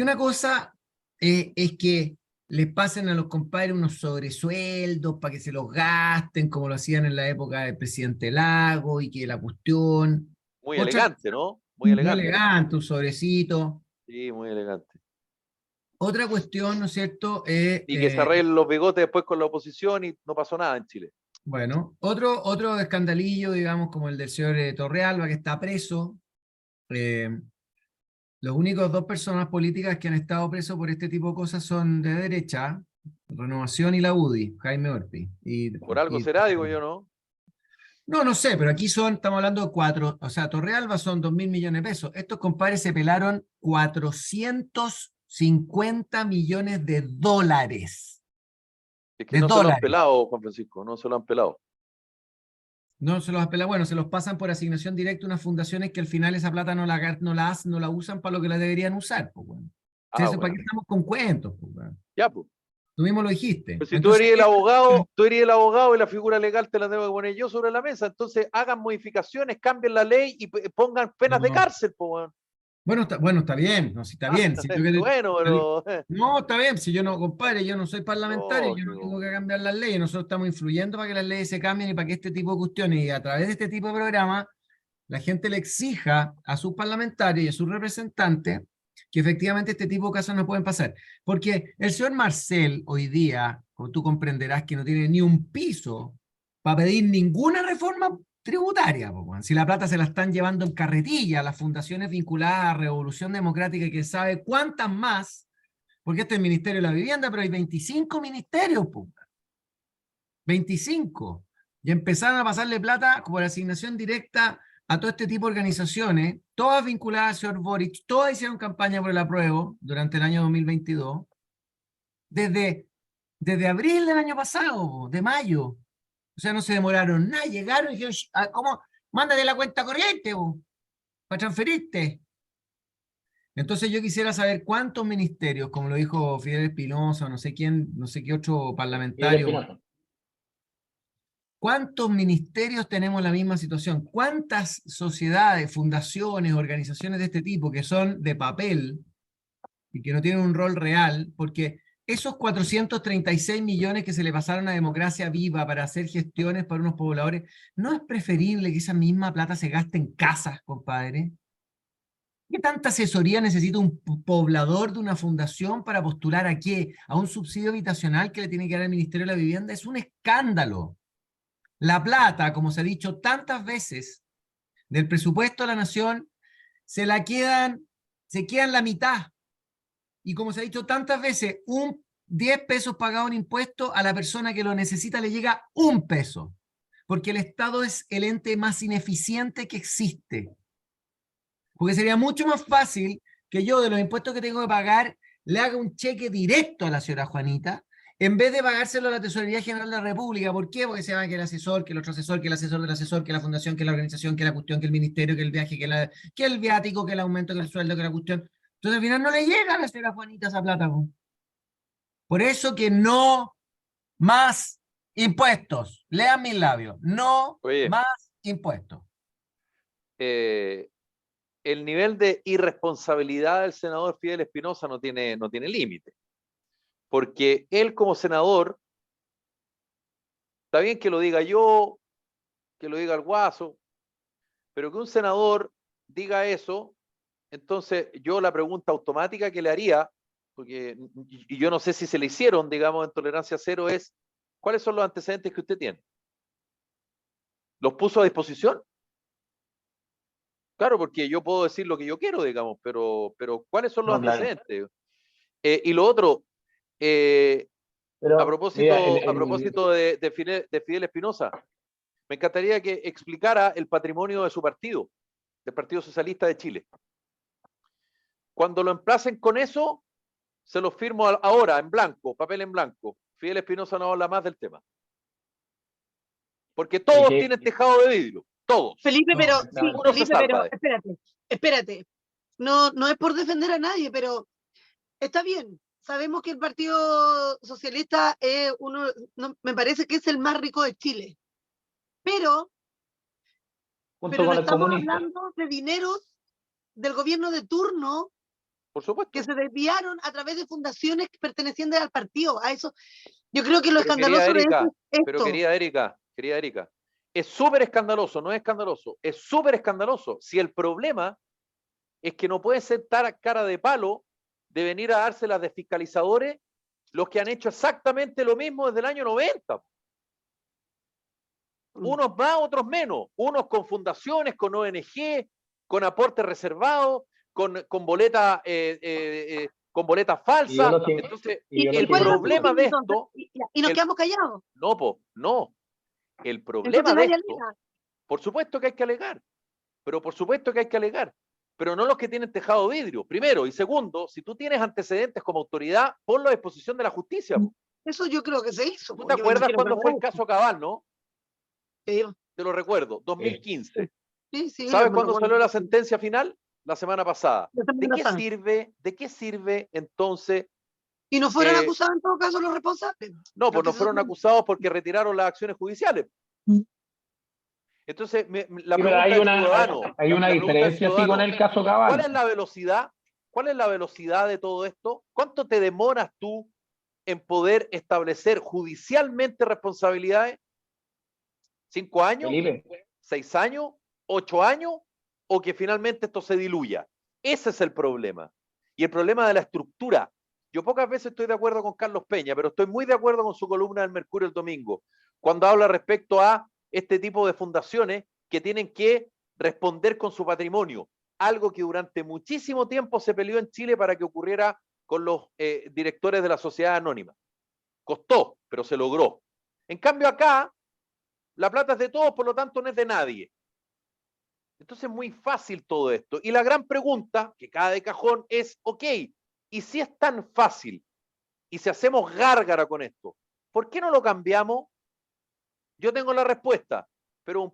una cosa es que les pasen a los compadres unos sobresueldos para que se los gasten, como lo hacían en la época del presidente Lago, y que la cuestión...
Muy
Otra,
elegante, ¿no? Muy
muy
elegante.
elegante, un sobrecito.
Sí, muy elegante.
Otra cuestión, ¿no es cierto?
Y que se arreglen los bigotes después con la oposición y no pasó nada en Chile.
Bueno, otro escandalillo, digamos, como el del señor Torrealba, que está preso. Los únicos dos personas políticas que han estado presos por este tipo de cosas son de derecha, Renovación y la UDI, Jaime Orpi.
Por algo será, digo yo, ¿no?
No, no sé, pero aquí estamos hablando de 4, o sea, Torrealba son 2.000 millones de pesos. Estos compadres se pelaron 450 millones de dólares.
Es que no se lo han pelado, Juan Francisco, no se lo han pelado.
No se los apela, bueno, se los pasan por asignación directa a unas fundaciones que al final esa plata no la usan para lo que la deberían usar, pues, bueno. Entonces, ¿para qué estamos con cuentos? Pues, bueno?
Ya, pues.
Tú mismo lo dijiste.
Pues si
entonces,
tú eres el abogado y la figura legal te la tengo que poner yo sobre la mesa, entonces hagan modificaciones, cambien la ley y pongan penas de cárcel, pues, bueno.
Bueno, está bien, no, si está bien. Si
bueno, pero...
No, está bien, si yo no, compadre, yo no soy parlamentario, yo no
Lógico.
tengo que cambiar las leyes, nosotros estamos influyendo para que las leyes se cambien y para que este tipo de cuestiones, y a través de este tipo de programas, la gente le exija a sus parlamentarios y a sus representantes que efectivamente este tipo de casos no pueden pasar. Porque el señor Marcel hoy día, como tú comprenderás, que no tiene ni un piso para pedir ninguna reforma tributaria, po, si la plata se la están llevando en carretilla a las fundaciones vinculadas a Revolución Democrática y que sabe cuántas más, porque este es el Ministerio de la Vivienda, pero hay 25 ministerios, po, 25. Y empezaron a pasarle plata por asignación directa a todo este tipo de organizaciones, todas vinculadas al señor Boric, todas hicieron campaña por el apruebo durante el año 2022, desde abril del año pasado, de mayo. O sea, no se demoraron nada, llegaron y dijeron, ¿cómo? Mándate la cuenta corriente, para transferirte. Entonces yo quisiera saber cuántos ministerios, como lo dijo Fidel Espinosa, no sé quién, no sé qué otro parlamentario, ¿cuántos ministerios tenemos en la misma situación? ¿Cuántas sociedades, fundaciones, organizaciones de este tipo que son de papel y que no tienen un rol real? Porque esos 436 millones que se le pasaron a Democracia Viva para hacer gestiones para unos pobladores, ¿no es preferible que esa misma plata se gaste en casas, compadre? ¿Qué tanta asesoría necesita un poblador de una fundación para postular a qué? ¿A un subsidio habitacional que le tiene que dar el Ministerio de la Vivienda? Es un escándalo. La plata, como se ha dicho tantas veces, del presupuesto de la nación, se quedan la mitad. Y como se ha dicho tantas veces, 10 pesos pagado en impuestos, a la persona que lo necesita le llega 1 peso. Porque el Estado es el ente más ineficiente que existe. Porque sería mucho más fácil que yo, de los impuestos que tengo que pagar, le haga un cheque directo a la señora Juanita, en vez de pagárselo a la Tesorería General de la República. ¿Por qué? Porque se va que el asesor, que el otro asesor, que el asesor del asesor, que la fundación, que la organización, que la cuestión, que el ministerio, que el viaje, que el viático, que el aumento, que el sueldo, que la cuestión. Entonces al final no le llega a la señora Juanita esa plata. Por eso que no más impuestos. Lean mis labios. No más impuestos.
El nivel de irresponsabilidad del senador Fidel Espinosa no tiene límite. Porque él como senador, está bien que lo diga yo, que lo diga el Guaso, pero que un senador diga eso, entonces yo la pregunta automática que le haría, porque y yo no sé si se le hicieron, digamos, en Tolerancia Cero, es ¿cuáles son los antecedentes que usted tiene? ¿Los puso a disposición? Claro, porque yo puedo decir lo que yo quiero, digamos, pero ¿cuáles son los antecedentes? Claro. Y lo otro, a propósito de Fidel Espinosa, me encantaría que explicara el patrimonio de su partido, del Partido Socialista de Chile. Cuando lo emplacen con eso, se lo firmo ahora, en blanco, papel en blanco. Fidel Espinosa no habla más del tema. Porque todos tienen tejado de vidrio. todos.
Felipe,
No,
pero,
no,
sí,
ninguno se
Felipe,
salva
pero,
de esto.
espérate. No es por defender a nadie, pero está bien. Sabemos que el Partido Socialista es uno, me parece que es el más rico de Chile. Pero
junto
no
con el
estamos
comunista.
hablando de dineros del gobierno de turno
Por supuesto.
que se desviaron a través de fundaciones pertenecientes al partido. A eso, yo creo que lo
Pero querida
escandaloso de
Erika,
eso es
pero
esto.
querida Erika, es súper escandaloso, no es escandaloso, es súper escandaloso. Si el problema es que no puede ser cara de palo de venir a dárselas de fiscalizadores los que han hecho exactamente lo mismo desde el año 90. Unos más, otros menos. Unos con fundaciones, con ONG, con aportes reservados, con boletas falsas. Entonces, el
¿Cuál es la
problema
solución,
de
entonces?
esto,
Y nos quedamos callados.
no. El problema
Entonces
de
nadie
esto,
alega.
por supuesto que hay que alegar, pero no los que tienen tejado vidrio, primero. Y segundo, si tú tienes antecedentes como autoridad, ponlo a disposición de la justicia.
Eso yo creo que se hizo.
¿Tú te acuerdas cuando fue el caso Cabal, no?
Sí,
Te lo recuerdo, 2015.
sí,
¿Sabes
me
cuándo
recuerdo.
salió la sentencia final? La semana pasada.
La semana
¿De
pasada.
qué sirve entonces?
¿Y no fueron acusados en todo caso los responsables?
No,
Lo
pues
que
no fueron acusados porque retiraron las acciones judiciales. Entonces, la
Sí, pero
pregunta del ciudadano,
hay una
la pregunta del
diferencia sí con
ciudadano,
el caso
¿cuál es
Cabal.
la velocidad? ¿Cuál es la velocidad de todo esto? ¿Cuánto te demoras tú en poder establecer judicialmente responsabilidades? ¿5 años?
Felipe,
6 años, 8 años, o que finalmente esto se diluya. Ese es el problema. Y el problema de la estructura. Yo pocas veces estoy de acuerdo con Carlos Peña, pero estoy muy de acuerdo con su columna del Mercurio el domingo, cuando habla respecto a este tipo de fundaciones que tienen que responder con su patrimonio, algo que durante muchísimo tiempo se peleó en Chile para que ocurriera con los directores de la sociedad anónima. Costó, pero se logró. En cambio acá, la plata es de todos, por lo tanto no es de nadie. Entonces es muy fácil todo esto. Y la gran pregunta, que cae de cajón, es, ok, y si es tan fácil, y si hacemos gárgara con esto, ¿por qué no lo cambiamos? Yo tengo la respuesta, pero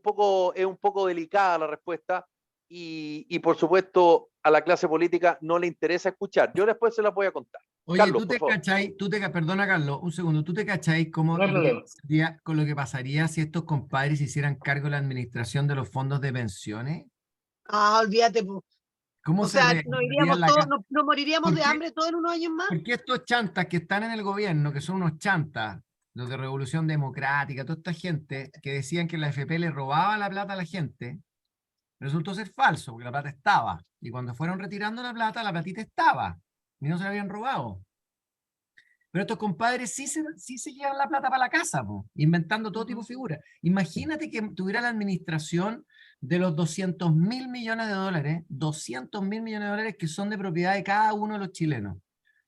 es un poco delicada la respuesta, y por supuesto a la clase política no le interesa escuchar. Yo después se la voy a contar.
Oye,
Carlos,
tú
por
te
favor.
cachai, perdona Carlos, un segundo, ¿tú te cachai
no hay problema.
con lo que pasaría si estos compadres hicieran cargo de la administración de los fondos de pensiones?
Olvídate, po.
¿Cómo
O
se
sea,
reanudarían la casa?
nos moriríamos de hambre todos en unos años más.
Porque estos chantas que están en el gobierno, que son unos chantas, los de Revolución Democrática, toda esta gente que decían que la AFP le robaba la plata a la gente, resultó ser falso, porque la plata estaba. Y cuando fueron retirando la plata, la platita estaba. Y no se la habían robado. Pero estos compadres sí se llevan la plata para la casa, po, inventando todo tipo de figuras. Imagínate que tuviera la administración de los 200.000 millones de dólares, 200.000 millones de dólares que son de propiedad de cada uno de los chilenos.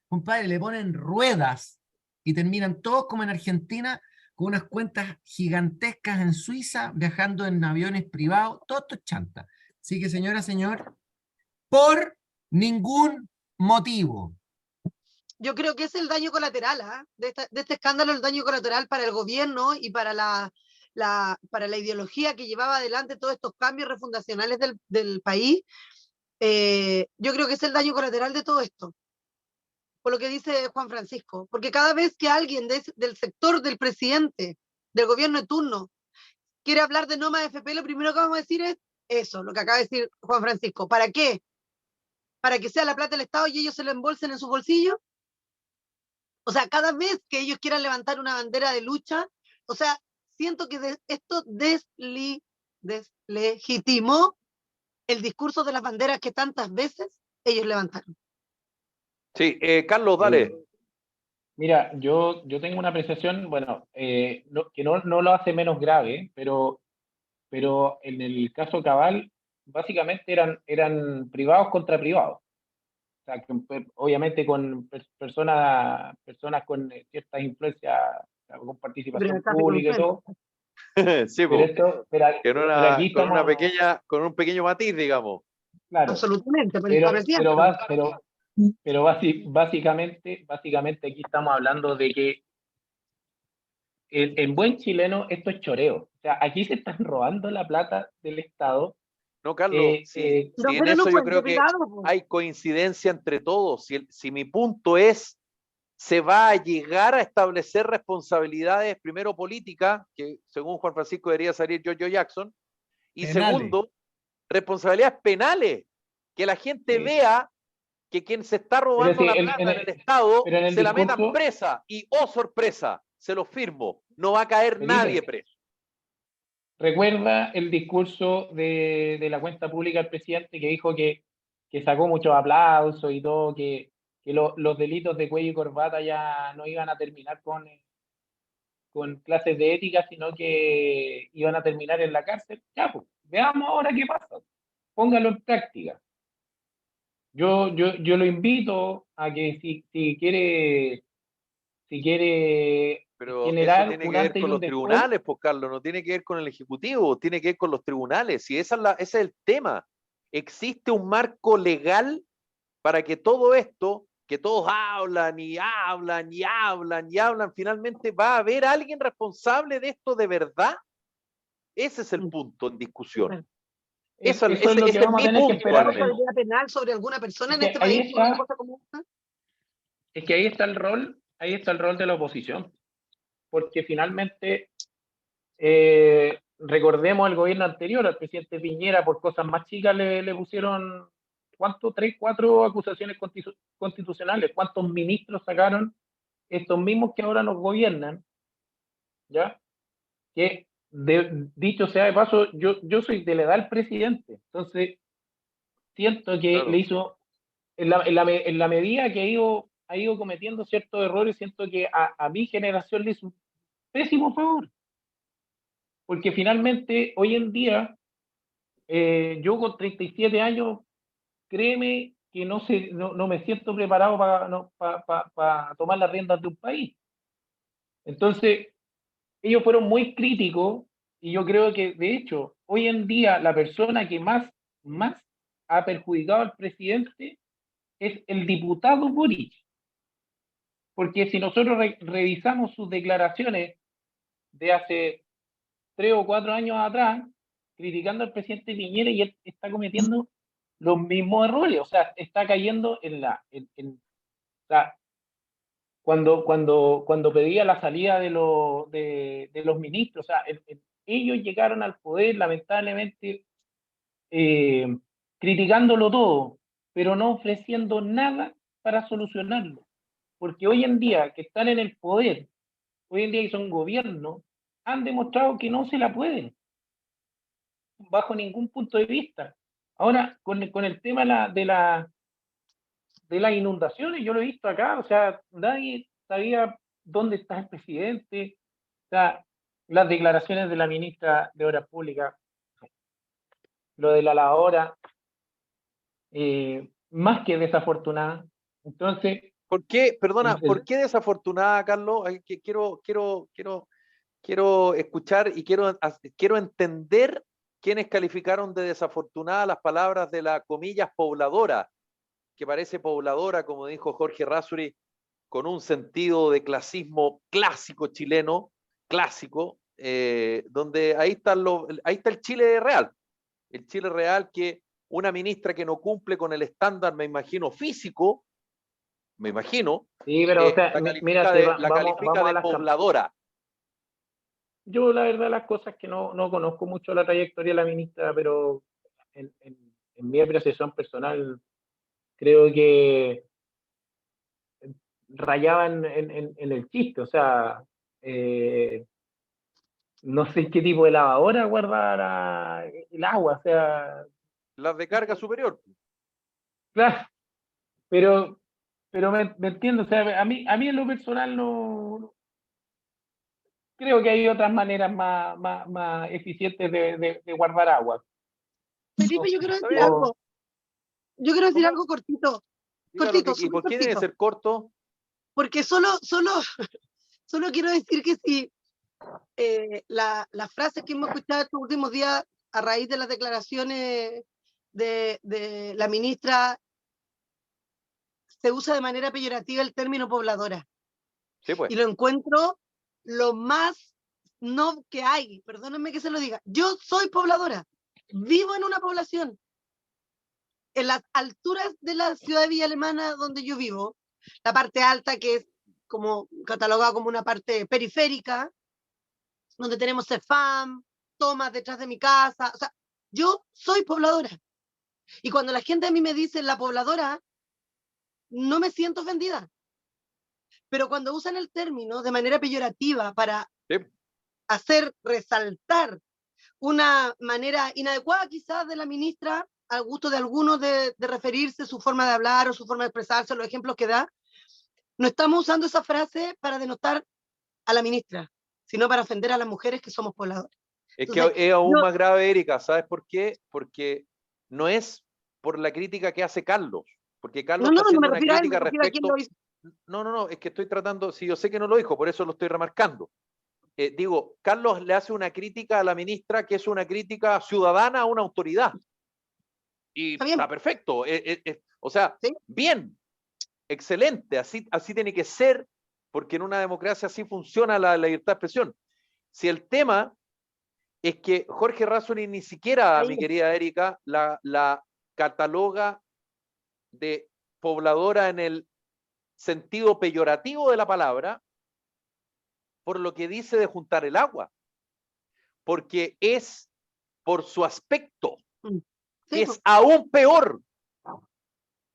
Compadre, le ponen ruedas y terminan todos como en Argentina con unas cuentas gigantescas en Suiza, viajando en aviones privados, todos estos chantas. Así que, señora, señor, por ningún motivo.
Yo creo que es el daño colateral, de este escándalo, el daño colateral para el gobierno y para para la ideología que llevaba adelante todos estos cambios refundacionales del país. Yo creo que es el daño colateral de todo esto, por lo que dice Juan Francisco, porque cada vez que alguien del sector del presidente, del gobierno de turno, quiere hablar de no más AFP, lo primero que vamos a decir es eso, lo que acaba de decir Juan Francisco. ¿Para qué? ¿Para que sea la plata del Estado y ellos se lo embolsen en su bolsillo? O sea, cada vez que ellos quieran levantar una bandera de lucha, o sea, siento que esto deslegitimó el discurso de las banderas que tantas veces ellos levantaron.
Sí, Carlos, dale.
Mira, yo tengo una apreciación, bueno, que no lo hace menos grave, pero en el caso Cabal, básicamente eran privados contra privados. O sea, obviamente con personas con ciertas influencias, con participación pública y todo.
Sí,
Pero aquí
con un pequeño matiz, digamos.
Claro,
absolutamente,
pero básicamente aquí estamos hablando de que en buen chileno, esto es choreo. O sea, aquí se están robando la plata del Estado.
No, Carlos, si
No,
en
pero no
eso yo
fue
creo que
entregado, po.
hay coincidencia entre todos. Si mi punto es, se va a llegar a establecer responsabilidades, primero políticas, que según Juan Francisco debería salir Giorgio Jackson, y
Penales.
segundo, responsabilidades penales, que la gente
Sí.
vea que quien se está robando
sí,
la plata en el Estado
pero en el
se la metan
discurso,
presa, y oh sorpresa, se lo firmo, no va a caer
Felipe,
nadie preso.
recuerda el discurso de la cuenta pública del presidente que dijo que sacó muchos aplausos y todo, que los delitos de cuello y corbata ya no iban a terminar con clases de ética, sino que iban a terminar en la cárcel. Ya, pues, veamos ahora qué pasa. Póngalo en práctica. Yo lo invito a que si quiere
Pero eso
generar
tiene
un
que ver
antes y
con
un
los
después,
tribunales, pues Carlos, no tiene que ver con el Ejecutivo, tiene que ver con los tribunales. Y ese es el tema. Existe un marco legal para que todo esto, que todos hablan y hablan y hablan y hablan, finalmente va a haber alguien responsable de esto de verdad. Ese es el punto en discusión.
eso es lo
Ese
que
es
vamos a
mi
tener que
punto
esperar
al
a ver.
menos.
Responsabilidad penal sobre alguna persona
Es
en
que
este
ahí
país por una
está,
cosa como esta.
es que ahí está el rol de la oposición, porque finalmente recordemos el gobierno anterior, al presidente Piñera, por cosas más chicas le pusieron, ¿cuánto? 3, 4 acusaciones constitucionales. ¿Cuántos ministros sacaron estos mismos que ahora nos gobiernan? ¿Ya? Que dicho sea de paso, yo soy de la edad del presidente, entonces siento que le
Claro.
hizo, en la medida que ha ido cometiendo ciertos errores, siento que a mi generación le hizo un pésimo favor, porque finalmente hoy en día, yo con 37 años, créeme que no me siento preparado para tomar las riendas de un país. Entonces, ellos fueron muy críticos y yo creo que, de hecho, hoy en día la persona que más ha perjudicado al presidente es el diputado Boric. Porque si nosotros revisamos sus declaraciones de hace 3 o 4 años atrás, criticando al presidente Piñera, y él está cometiendo los mismos errores, o sea, está cayendo o sea, cuando pedía la salida de los ministros, o sea, ellos llegaron al poder, lamentablemente, eh, criticándolo todo, pero no ofreciendo nada para solucionarlo. Porque hoy en día que están en el poder, hoy en día que son gobierno, han demostrado que no se la pueden, bajo ningún punto de vista. Ahora, con el tema de las inundaciones, yo lo he visto acá, o sea, nadie sabía dónde está el presidente, o sea, las declaraciones de la ministra de Obras Públicas, lo de la lavadora, más que desafortunada. Entonces,
¿Por qué, perdona, por
el-
qué desafortunada, Carlos? Que quiero escuchar y quiero entender quiénes calificaron de desafortunada las palabras de la, comillas, pobladora, que parece pobladora, como dijo Jorge Rasuri, con un sentido de clasismo clásico chileno, clásico, donde ahí está el Chile real. El Chile real, que una ministra que no cumple con el estándar, me imagino, físico, me imagino,
sí, pero o sea,
la califica
mírate,
califica
vamos a
de
las
pobladora.
Yo la verdad las cosas que no conozco mucho la trayectoria de la ministra, pero en mi apreciación personal creo que rayaba en el chiste, o sea, eh, no sé qué tipo de lavadora guardara el agua, o sea,
Las de carga superior.
claro, pero, pero me entiendo, o sea, a mí en lo personal no creo que hay otras maneras más eficientes de guardar agua.
Felipe, yo quiero
Está
decir
bien.
No,
algo. Yo quiero decir
¿Cómo?
algo cortito,
Dígalo
cortito,
¿y
súper
por qué tiene que
cortito.
ser corto?
Porque solo quiero decir que si las frases que hemos escuchado estos últimos días a raíz de las declaraciones de la ministra, se usa de manera peyorativa el término pobladora.
Sí, pues.
Y lo encuentro lo más no que hay, perdónenme que se lo diga, yo soy pobladora, vivo en una población, en las alturas de la ciudad de Villa Alemana donde yo vivo, la parte alta que es como catalogada como una parte periférica, donde tenemos CEFAM, tomas detrás de mi casa, o sea, yo soy pobladora. Y cuando la gente a mí me dice la pobladora, no me siento ofendida. Pero cuando usan el término de manera peyorativa para
Sí.
hacer resaltar una manera inadecuada quizás de la ministra, al gusto de algunos de referirse, su forma de hablar o su forma de expresarse, los ejemplos que da, no estamos usando esa frase para denotar a la ministra, sino para ofender a las mujeres que somos pobladores.
Es
Entonces,
que es aún
yo-
más grave, Erika, ¿sabes por qué? Porque no es por la crítica que hace Carlos, porque Carlos
no,
está
no me
haciendo una
refiero a él, me
crítica
refiero a quien lo
respecto.
hizo.
No, es que estoy tratando, si yo sé que no lo dijo, por eso lo estoy remarcando. Digo, Carlos le hace una crítica a la ministra que es una crítica ciudadana a una autoridad. Y
Está bien.
está perfecto. O sea,
¿Sí?
bien, excelente, así tiene que ser, porque en una democracia así funciona la libertad de expresión. Si el tema es que Jorge Razzoli ni siquiera,
Ahí.
mi querida Erika, la cataloga de pobladora en el sentido peyorativo de la palabra, por lo que dice de juntar el agua, porque es por su aspecto,
Sí,
que
pues,
es aún peor,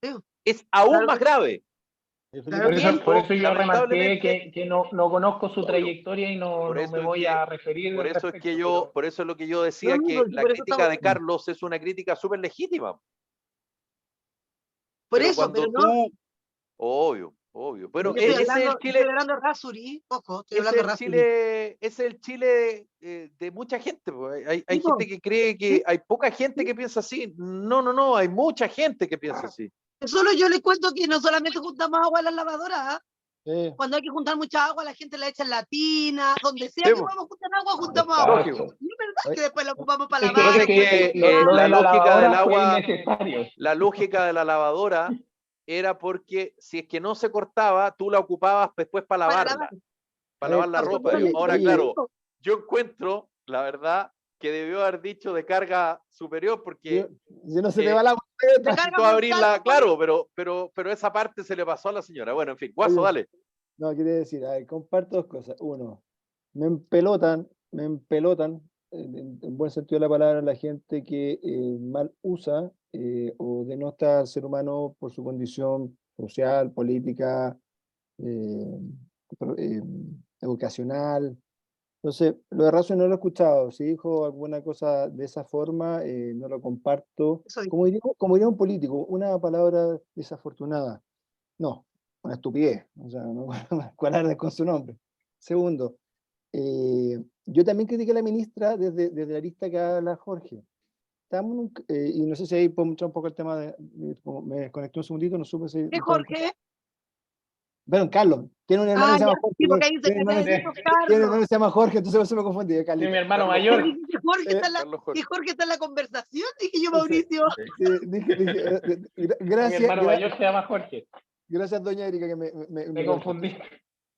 sí,
es aún
claro
más
que-
grave.
claro que sí.
Por eso yo remarqué
Lamentablemente,
que no conozco su
obvio,
trayectoria y
por
no me
eso es
voy
que
a referir al respecto. Pero
por eso es lo que yo decía,
No, no,
que
pero
la
por eso
crítica
estamos.
de Carlos es una crítica súper legítima,
Por
pero
eso,
cuando
pero no.
tú, obvio,
Pero
bueno,
yo
ese es el
estoy
Chile,
hablando de Razzoli, ojo, estoy
ese
hablando
es
de
el
Razzoli.
Chile, ese es el Chile de mucha gente. Pues. Hay
Sí, po,
gente que cree que
sí.
hay poca gente que piensa así. No, hay mucha gente que piensa así.
Solo yo les cuento que no solamente juntamos agua en las lavadoras, ¿ah?
Sí.
Cuando hay que juntar mucha agua, la gente la echa en la tina, donde sea
Sí,
que
po,
vamos a juntar agua, juntamos agua.
lógico.
Y es verdad
Oye,
que después la ocupamos para
es que,
lavar,
Pasa
es
después
que
que
cocinar.
lo
la
de la
lógica del
lavadora fue
agua,
innecesario.
la lógica de la lavadora era porque si es que no se cortaba, tú la ocupabas después para
Para lavar.
lavarla, para lavar la ropa.
Absolutamente.
Ahora,
oye,
claro, yo encuentro, la verdad, que debió haber dicho de carga superior, porque
si no se te va el agua.
De carga
necesito
mortal,
abrirla,
como
claro, pero esa parte se le pasó a la señora. Bueno, en fin, Guaso,
Oye,
dale.
no, quería decir, a ver, comparto dos cosas. Uno, me empelotan, en buen sentido de la palabra, la gente que mal usa o denota al ser humano por su condición social, política, eh, eh, educacional. Entonces, lo de Razo no lo he escuchado. Si dijo alguna cosa de esa forma, no lo comparto.
eso dice.
Como diría un político, una palabra desafortunada. No, una estupidez. O sea, no cuadrar con su nombre. Segundo, yo también critiqué a la ministra desde la lista que habla Jorge. Estamos y no sé si ahí podemos entrar un poco el tema como me desconecté un segundito, no supe si...
¿Qué Jorge?
Bueno, Carlos, tiene un hermano
Ah,
que se
ya,
llama Jorge.
sí, porque ahí dice
Tiene un hermano,
Pedrito
tiene un hermano
Carlos.
que se llama Jorge, entonces por eso me confundí,
Sí,
Carlito.
mi hermano
Carlos
mayor.
Porque dice Jorge está en la,
Carlos Jorge.
que Jorge está en la conversación, dije yo,
Entonces,
Mauricio.
dije,
Mi
gracias,
hermano mayor se llama Jorge.
gracias, doña Erika, que
Me
me
confundí.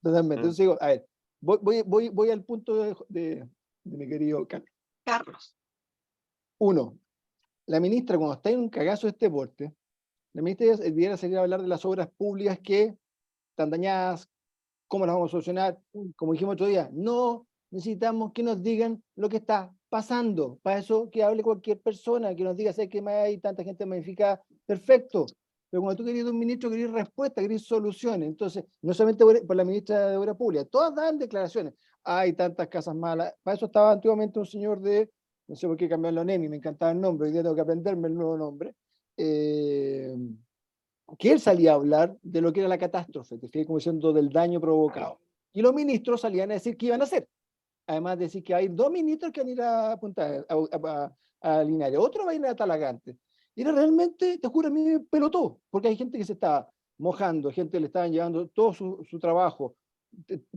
totalmente.
Mm.
Entonces digo, a ver, voy al punto de mi querido Carlos.
Carlos.
Uno, la ministra, cuando está en un cagazo de este porte, la ministra debiera salir a hablar de las obras públicas que están dañadas, cómo las vamos a solucionar. Como dijimos otro día, no necesitamos que nos digan lo que está pasando. Para eso que hable cualquier persona, que nos diga, sé que hay tanta gente magnificada, perfecto. Pero cuando tú querías de un ministro, querías respuesta, querías soluciones. Entonces, no solamente por la ministra de Obras Públicas, todas dan declaraciones. Hay tantas casas malas. Para eso estaba antiguamente un señor no sé por qué cambiaron la NEMI, me encantaba el nombre, hoy día tengo que aprenderme el nuevo nombre. Que él salía a hablar de lo que era la catástrofe, te fijas, como diciendo del daño provocado. Y los ministros salían a decir qué iban a hacer. Además de decir que hay dos ministros que van a ir a Punta a Linares, otro va a ir a Talagante. Y era realmente, te juro, a mí me pelotó, porque hay gente que se estaba mojando, gente que le estaban llevando todo su trabajo,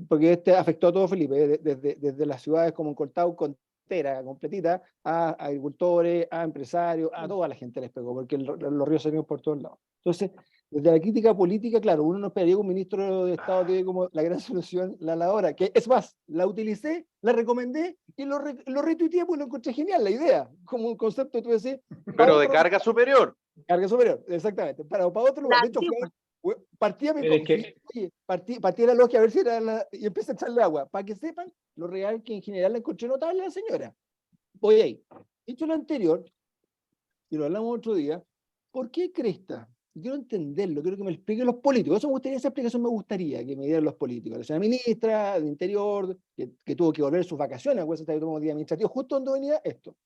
porque afectó a todo Felipe, desde las ciudades como en Cortau, Contera, completita, a agricultores, a empresarios, a toda la gente les pegó, porque los ríos salieron por todos lados. Entonces, Desde la crítica política, claro, uno no esperaría que un ministro de Estado que como la gran solución, la hora, que es más, la utilicé, la recomendé y lo retuiteé porque lo encontré genial, la idea, como un concepto, tú decís,
Pero de carga superior.
carga superior, exactamente, para otro lugar.
La
De hecho,
antigua.
partía, me
Pero es que-
oye, partía la logia a ver si era y empecé a echarle agua, para que sepan lo real que en general la encontré notable a la señora. Voy ahí. Dicho lo anterior, y lo hablamos otro día, ¿por qué cresta? Y quiero entenderlo, quiero que me lo expliquen los políticos. Eso me gustaría, esa explicación me gustaría que me dieran los políticos. La señora ministra de Interior, que tuvo que volver sus vacaciones, pues está tomando día administrativo, justo donde venía esto.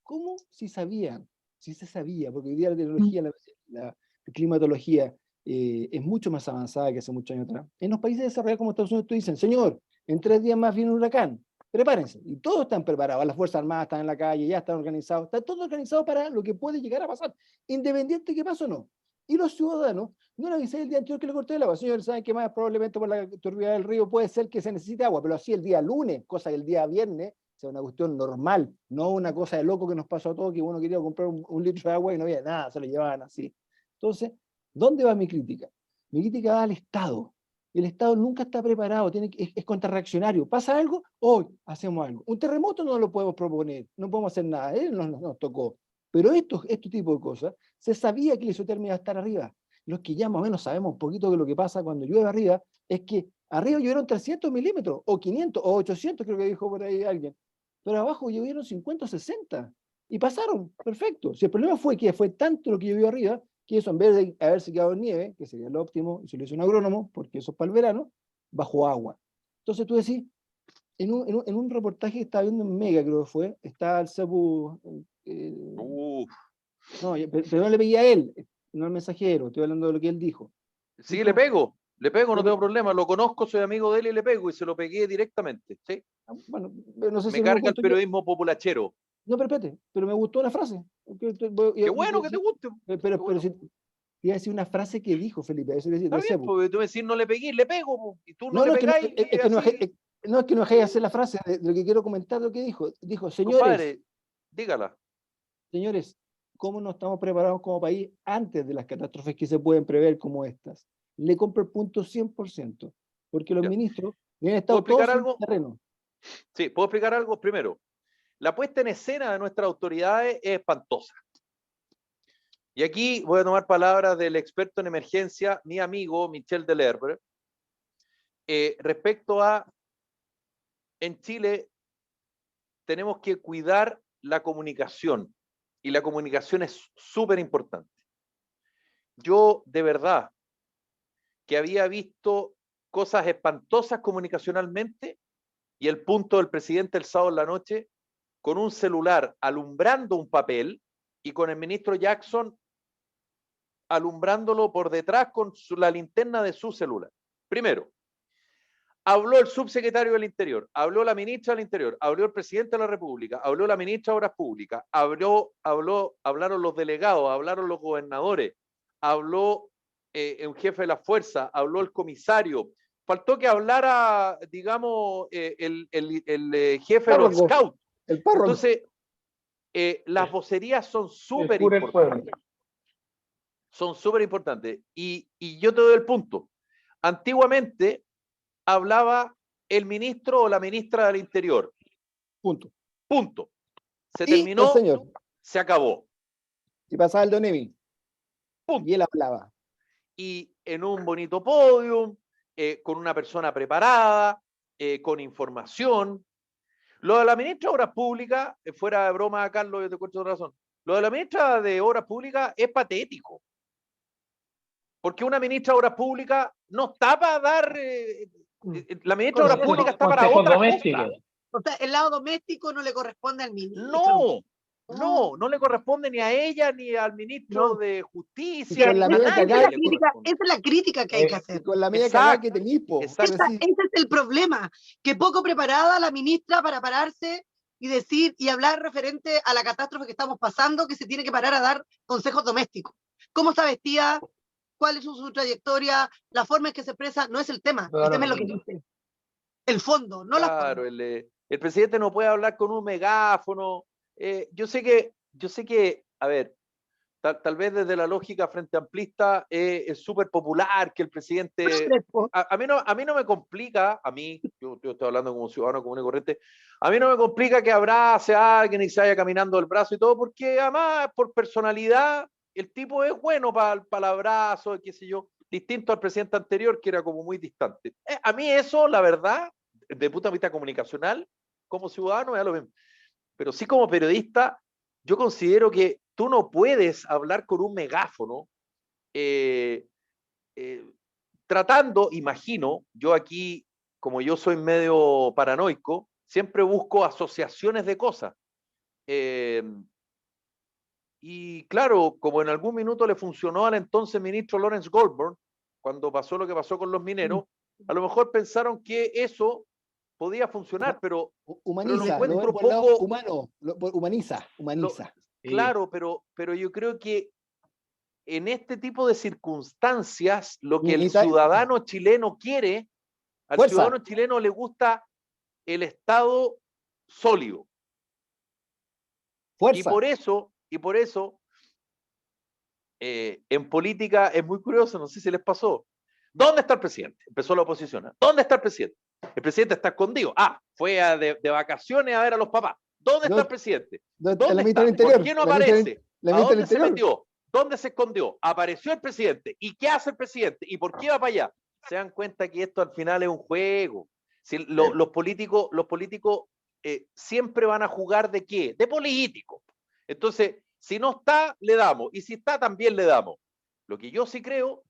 ¿Cómo si sabían? Si se sabía, porque hoy día la tecnología, la climatología es mucho más avanzada que hace muchos años atrás. En los países desarrollados como Estados Unidos, tú dicen, señor, en 3 días más viene un huracán, prepárense. Y todos están preparados, las Fuerzas Armadas están en la calle, ya están organizados, está todo organizado para lo que puede llegar a pasar, independiente de que pase o no. Y los ciudadanos, no le avisé el día anterior que le corté el agua. Señores, ¿saben qué más? Probablemente por la turbidez del río puede ser que se necesite agua, pero así el día lunes, cosa que el día viernes sea una cuestión normal, no una cosa de loco que nos pasó a todos, que uno quería comprar un litro de agua y no había nada, se lo llevaban así. Entonces, ¿dónde va mi crítica? Mi crítica va al Estado. El Estado nunca está preparado, es contrarreaccionario. ¿Pasa algo? Hoy hacemos algo. Un terremoto no lo podemos proponer, no podemos hacer nada, nos tocó. Pero este tipo de cosas, se sabía que la isotermia iba a estar arriba. Los que ya más o menos sabemos un poquito de lo que pasa cuando llueve arriba, es que arriba llovieron 300 milímetros, o 500, o 800, creo que dijo por ahí alguien. Pero abajo llovieron 50 o 60. Y pasaron, perfecto. Si el problema fue que fue tanto lo que llovió arriba, que eso en vez de haberse quedado en nieve, que sería lo óptimo, y se lo hizo un agrónomo, porque eso es para el verano, bajo agua. Entonces tú decís, en un reportaje que estaba viendo en Mega, creo que fue, está el Cebu,
Uf.
no, pero no le pedí a él, no al mensajero, estoy hablando de lo que él dijo.
Sí,
Dijo,
le pego, no tengo problema, lo conozco, soy amigo de él y le pego y se lo pegué directamente. ¿Sí?
bueno, no sé si
Me
es el mismo
carga el
punto
periodismo populachero.
no, pero espérate, pero me gustó una frase.
Qué bueno que te guste. Qué
Pero
bueno.
si iba a decir una frase que dijo Felipe, eso decir,
Está
de
bien,
Cebu.
porque tú me decís no le pegué, le pego, po, y tú no
No,
le
no,
pegáis,
es que no,
así.
no es que no dejéis hacer la frase de lo que quiero comentar, lo que dijo. Dijo,
Compadre, dígala.
señores, ¿cómo no estamos preparados como país antes de las catástrofes que se pueden prever como estas? Le compro el punto 100%, porque los
Ya.
ministros han
¿Puedo
estado
explicar
todos en el
algo?
terreno.
Sí, puedo explicar algo. Primero, la puesta en escena de nuestras autoridades es espantosa. Y aquí voy a tomar palabras del experto en emergencia, mi amigo Michel Delerbre, respecto a, en Chile tenemos que cuidar la comunicación, y la comunicación es súper importante. Yo, de verdad, que había visto cosas espantosas comunicacionalmente, y el punto del presidente el sábado en la noche, con un celular alumbrando un papel, y con el ministro Jackson alumbrándolo por detrás con la linterna de su celular. Primero, habló el subsecretario del Interior, habló la ministra del Interior, habló el presidente de la República, habló la ministra de Obras Públicas, hablaron los delegados, hablaron los gobernadores, habló un jefe de la fuerza, habló el comisario. Faltó que hablara, digamos, el jefe de los scouts.
El párroco.
Entonces, las vocerías son súper
cura el pueblo.
importantes. Son súper importantes. Y yo te doy el punto. Antiguamente hablaba el ministro o la ministra del Interior.
Punto.
Punto. Se
Y
terminó,
el señor.
se acabó.
Y pasaba el Don Emi.
Punto.
Y él hablaba.
Y en un bonito podium, con una persona preparada, con información. Lo de la ministra de Obras Públicas, fuera de broma, Carlos, yo te cuento razón. Lo de la ministra de Obras Públicas es patético. Porque una ministra de Obras Públicas no está para dar. La ministra de Obras Públicas está para otra cosa.
O sea, el lado doméstico no le corresponde al ministro.
No le corresponde ni a ella ni al ministro de Justicia.
Con la
Ni a
media
nadie
cagada
le
esa
corresponde.
es la crítica que hay que hacer.
Con la media
Exacto,
cagada que tenís, po.
exacto.
Ese es el problema, que poco preparada la ministra para pararse y decir y hablar referente a la catástrofe que estamos pasando, que se tiene que parar a dar consejos domésticos. ¿Cómo está vestida? ¿Cuál es su trayectoria? La forma en que se expresa no es el tema. El tema es lo que dice. El fondo, no la forma.
Claro, el presidente no puede hablar con un megáfono. Yo sé que, a ver, tal vez desde la lógica frente amplista es súper popular que el presidente... A mí no me complica, yo estoy hablando como ciudadano común y corriente, a mí no me complica que abrace a alguien y se vaya caminando el brazo y todo, porque además por personalidad el tipo es bueno para el abrazo, qué sé yo, distinto al presidente anterior que era como muy distante. A mí eso, la verdad, de punto de vista comunicacional, como ciudadano, ya lo ven. Pero sí como periodista, yo considero que tú no puedes hablar con un megáfono tratando, imagino, yo aquí, como yo soy medio paranoico, siempre busco asociaciones de cosas. Y claro, como en algún minuto le funcionó al entonces ministro Lawrence Goldberg, cuando pasó lo que pasó con los mineros, a lo mejor pensaron que eso podía funcionar, pero lo
Humaniza, lo
encuentro
ves por el lado
poco...
humano, humaniza.
Claro, pero yo creo que en este tipo de circunstancias, lo que el ciudadano chileno quiere, al ciudadano chileno le gusta el Estado sólido.
Fuerza.
Y por eso en política es muy curioso, no sé si les pasó. ¿Dónde está el presidente? Empezó la oposición. ¿Dónde está el presidente? El presidente está escondido. Fue de vacaciones a ver a los papás. ¿Dónde está el presidente? ¿Dónde está? ¿Por qué no aparece? ¿A dónde se metió? ¿Dónde se escondió? Apareció el presidente. ¿Y qué hace el presidente? ¿Y por qué va para allá? Se dan cuenta que esto al final es un juego. Si los políticos siempre van a jugar ¿de qué? De político. Entonces, si no está, le damos. Y si está, también le damos. Lo que yo sí creo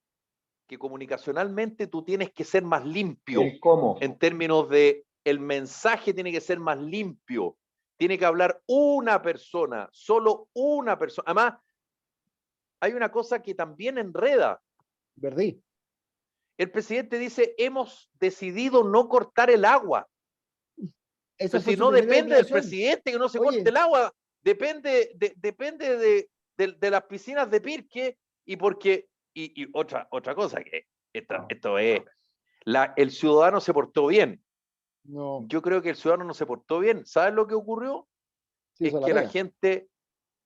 que comunicacionalmente tú tienes que ser más limpio.
¿Cómo?
En términos de el mensaje tiene que ser más limpio. Tiene que hablar una persona, solo una persona. Además, hay una cosa que también enreda.
¿Verdad?
El presidente dice, hemos decidido no cortar el agua. Pero si no depende del presidente que no se corte el agua, depende de las piscinas de Pirque y porque, y otra cosa, que esto es, el ciudadano se portó bien.
No.
Yo creo que el ciudadano no se portó bien. ¿Sabes lo que ocurrió? Es que la gente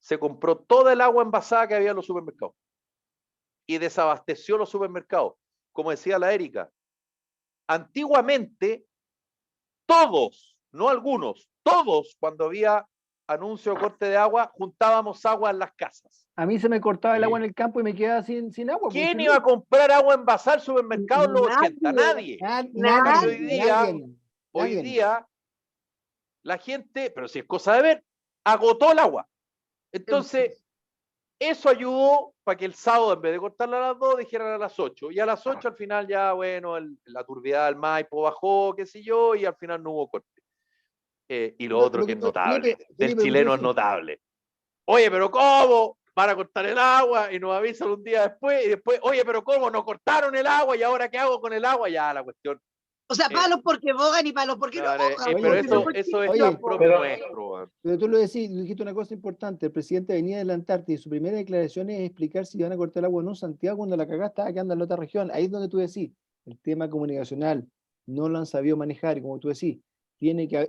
se compró toda el agua envasada que había en los supermercados y desabasteció los supermercados. Como decía la Erika, antiguamente todos, no algunos, todos cuando había anuncio de corte de agua, juntábamos agua en las casas.
A mí se me cortaba el agua en el campo y me quedaba sin agua.
¿Quién iba a comprar agua envasada al supermercado en los 80? Nadie. Hoy día la gente, pero si es cosa de ver, agotó el agua. Entonces, eso ayudó para que el sábado, en vez de cortarla a las 2, dijeran a las 8. Y a las 8 al final ya, bueno, la turbiedad del Maipo bajó, qué sé yo, y al final no hubo corte. Y lo otro que es notable, del chileno es notable. Oye, pero ¿cómo? Van a cortar el agua y nos avisan un día después, y después, oye, pero ¿cómo? Nos cortaron el agua y ahora ¿qué hago con el agua? Ya la cuestión.
O sea, palos porque bogan y palos porque no bogan.
Pero eso es tan propio nuestro.
Pero tú lo dijiste una cosa importante. El presidente venía de la Antártida y su primera declaración es explicar si van a cortar el agua o no. Santiago, cuando la cagaste, estaba quedando en la otra región. Ahí es donde tú decís, el tema comunicacional no lo han sabido manejar. Y como tú decís,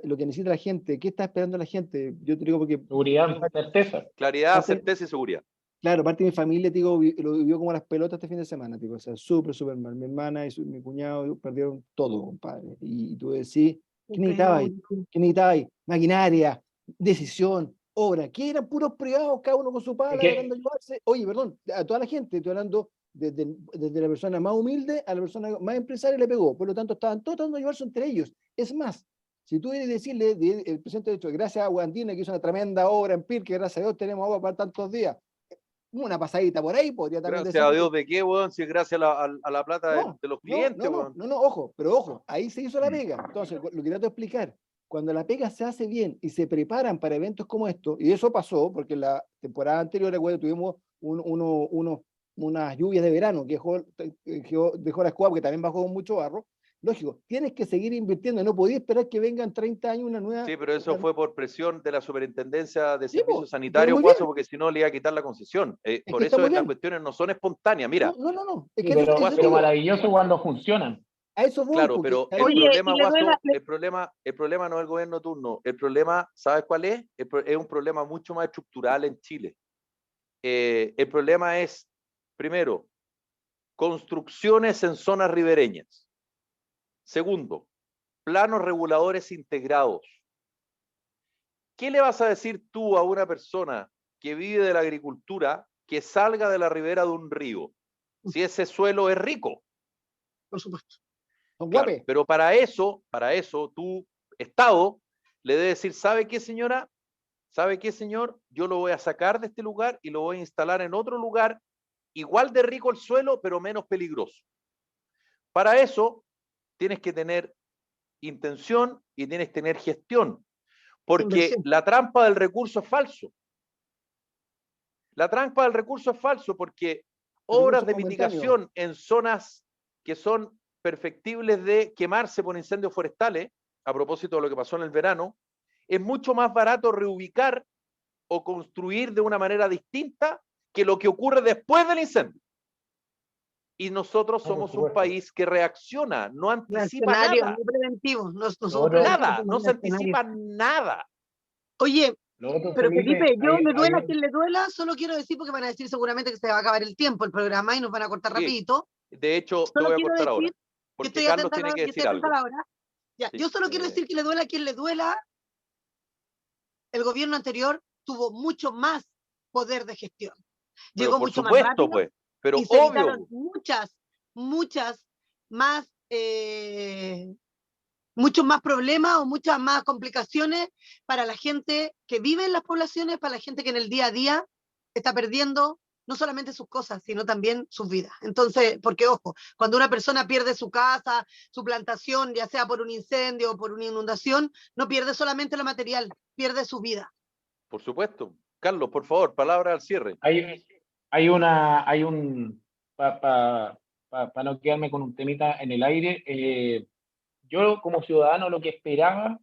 lo que necesita la gente, ¿qué está esperando la gente? Yo te digo porque...
Seguridad, certeza.
Claridad, certeza y seguridad.
Claro, parte de mi familia, digo, lo vivió como las pelotas este fin de semana, tipo, o sea, súper mal. Mi hermana y mi cuñado perdieron todo, compadre. Y tú decís, ¿qué necesitaba ahí? ¿Qué necesitaba ahí? Maquinaria, decisión, obra. ¿Qué eran puros privados, cada uno con su pala, tratando de ayudarse? Oye, perdón, a toda la gente, estoy hablando desde la persona más humilde a la persona más empresaria le pegó. Por lo tanto, estaban todos tratando de ayudarse entre ellos. Es más, si tú quieres decirle, el presidente de hecho, gracias a Agua Andina, que hizo una tremenda obra en Pirque, gracias a Dios tenemos agua para tantos días. Una pasadita por ahí podría también
gracias a Dios de qué, weón, si es gracias a la plata de los clientes, weón.
No, ojo, ahí se hizo la pega. Entonces, lo que trato de explicar, cuando la pega se hace bien y se preparan para eventos como estos, y eso pasó porque en la temporada anterior, recuerdo, tuvimos unas lluvias de verano que dejó la escoba porque también bajó con mucho barro. Lógico, tienes que seguir invirtiendo, no podías esperar que vengan 30 años una nueva...
Sí, pero eso fue por presión de la Superintendencia de Servicios Sanitarios, porque si no le iba a quitar la concesión. Por eso las cuestiones no son espontáneas, mira.
No.
Es que pero maravilloso cuando funcionan.
A eso voy.
Claro, pero el problema no es el gobierno turno. El problema, ¿sabes cuál es? Es un problema mucho más estructural en Chile. el problema es, primero, construcciones en zonas ribereñas. Segundo, planos reguladores integrados. ¿Qué le vas a decir tú a una persona que vive de la agricultura que salga de la ribera de un río? Si ese suelo es rico.
Por supuesto.
Son
Claro,
guapes.
pero para eso, tu Estado le debe decir, ¿sabe qué, señora? ¿Sabe qué, señor? Yo lo voy a sacar de este lugar y lo voy a instalar en otro lugar, igual de rico el suelo, pero menos peligroso. Para eso tienes que tener intención y tienes que tener gestión, porque
Inversión.
la trampa del recurso es falso. La trampa del recurso es falso porque obras de mitigación en zonas que son perfectibles de quemarse por incendios forestales, a propósito de lo que pasó en el verano, es mucho más barato reubicar o construir de una manera distinta que lo que ocurre después del incendio. Y nosotros somos un país que reacciona, no anticipa
Reaccionario,
nada.
no preventivo. No somos
No,
preventivos,
Nada,
somos
no se
reaccionarios.
anticipa nada.
Oye,
Lo otro,
pero Felipe,
Felipe,
yo le duela a quien le duela, solo quiero decir, porque van a decir seguramente que se va a acabar el tiempo, el programa, y nos van a cortar
Sí,
rapidito.
de hecho, te
Solo
voy a
quiero
cortar ahora,
decir que
porque
estoy
Carlos
atenta a
tiene
la,
que
que estoy
decir
atenta a
algo.
la hora. Ya,
Sí,
yo solo quiero decir que le duela a quien le duela. El gobierno anterior tuvo mucho más poder de gestión.
pero
Llegó
por
mucho más
supuesto,
rápido
pues, pero
y se evitaron
obvio,
muchas más, muchos más problemas o muchas más complicaciones para la gente que vive en las poblaciones, para la gente que en el día a día está perdiendo no solamente sus cosas, sino también sus vidas. Entonces, porque ojo, cuando una persona pierde su casa, su plantación, ya sea por un incendio o por una inundación, no pierde solamente lo material, pierde su vida.
por supuesto. Carlos, por favor, palabra al cierre.
Para no quedarme con un temita en el aire, yo como ciudadano lo que esperaba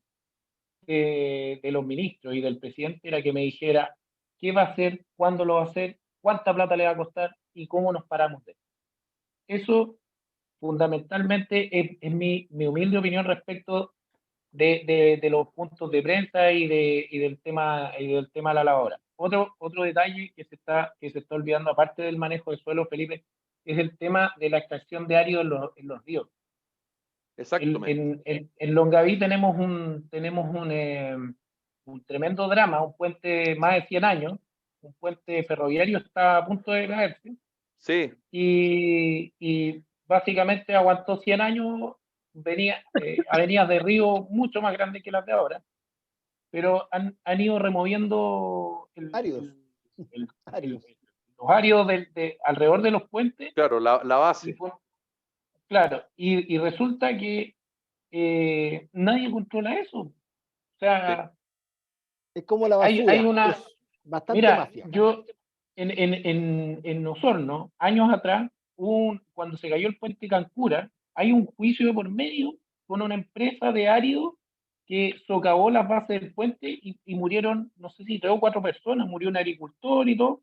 de los ministros y del presidente era que me dijera qué va a hacer, cuándo lo va a hacer, cuánta plata le va a costar y cómo nos paramos de eso. Eso fundamentalmente es mi humilde opinión respecto de los puntos de prensa y del tema de la lavadora. Otro detalle que se está olvidando, aparte del manejo de suelo, Felipe, es el tema de la extracción de árido en los ríos.
Exactamente.
En Longaví tenemos un tremendo drama, un puente de más de 100 años, un puente ferroviario está a punto de caerse,
Sí,
y básicamente aguantó 100 años, avenidas de río mucho más grandes que las de ahora, pero han ido removiendo
Áridos.
el-
Áridos.
los áridos alrededor de los puentes,
claro, la
y
base.
claro, y resulta que nadie controla eso. O
Sí.
sea,
Es como la
hay
basura.
una,
Es bastante
mira,
mafia.
yo en Osorno, años atrás, cuando se cayó el puente Cancura, hay un juicio de por medio con una empresa de árido que socavó las bases del puente y murieron, no sé si 3 o 4 personas, murió un agricultor y todo,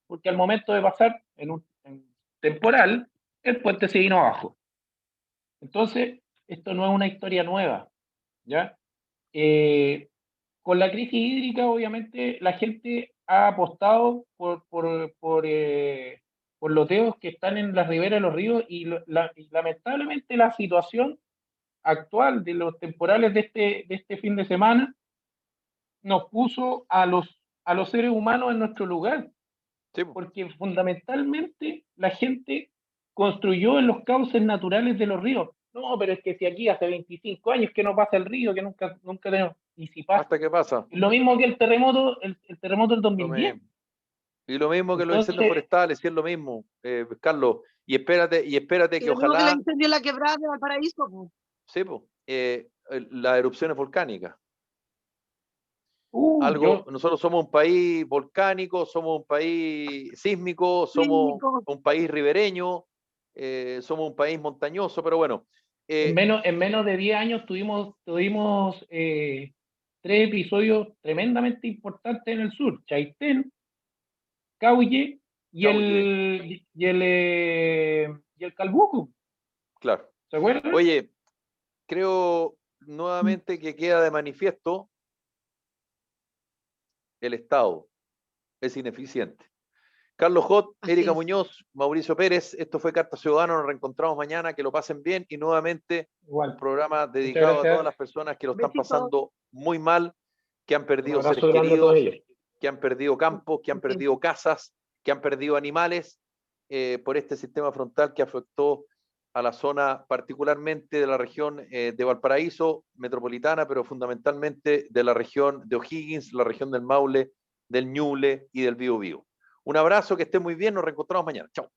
porque al momento de pasar en temporal, el puente se vino abajo. Entonces, esto no es una historia nueva, ¿ya? Con la crisis hídrica, obviamente, la gente ha apostado por loteos que están en las riberas de los ríos y lamentablemente la situación actual de los temporales de este fin de semana nos puso a los seres humanos en nuestro lugar,
Sí, po.
porque fundamentalmente la gente construyó en los cauces naturales de los ríos. No, pero es que si aquí hace 25 años que no pasa el río, que nunca tenemos, y si pasa.
¿Hasta qué pasa?
Lo mismo que el terremoto del
Lo
2010.
mismo. Y lo mismo que los incendios
Entonces,
forestales, sí es lo mismo, Carlos. Y espérate
Y
que
lo mismo que la
ojalá,
incendió en la quebrada de Valparaíso, pues.
sí, po, las erupciones volcánicas.
yo,
Nosotros somos un país volcánico, somos un país sísmico, somos
Sísmico.
un país ribereño, somos un país montañoso, pero bueno,
en menos de 10 años tuvimos 3 episodios tremendamente importantes en el sur: Chaitén, Cauye
Cauye,
y el Calbuco.
claro.
¿Se acuerdan?
Oye, creo nuevamente que queda de manifiesto el Estado es ineficiente. Carlos Hot,
Así
Erika
es.
Muñoz, Mauricio Pérez, esto fue Carta Ciudadana, nos reencontramos mañana, que lo pasen bien y nuevamente un
Igual.
programa dedicado a
gracias.
todas las personas que lo están
Besitos.
pasando muy mal, que han
Un
perdido seres
abrazo grande a todos
queridos,
ellos.
que han perdido campos, que han
Sí.
perdido casas, que han perdido animales por este sistema frontal que afectó a la zona particularmente de la región de Valparaíso, metropolitana, pero fundamentalmente de la región de O'Higgins, la región del Maule, del Ñuble y del Biobío. Un abrazo, que estén muy bien, nos reencontramos mañana. Chao.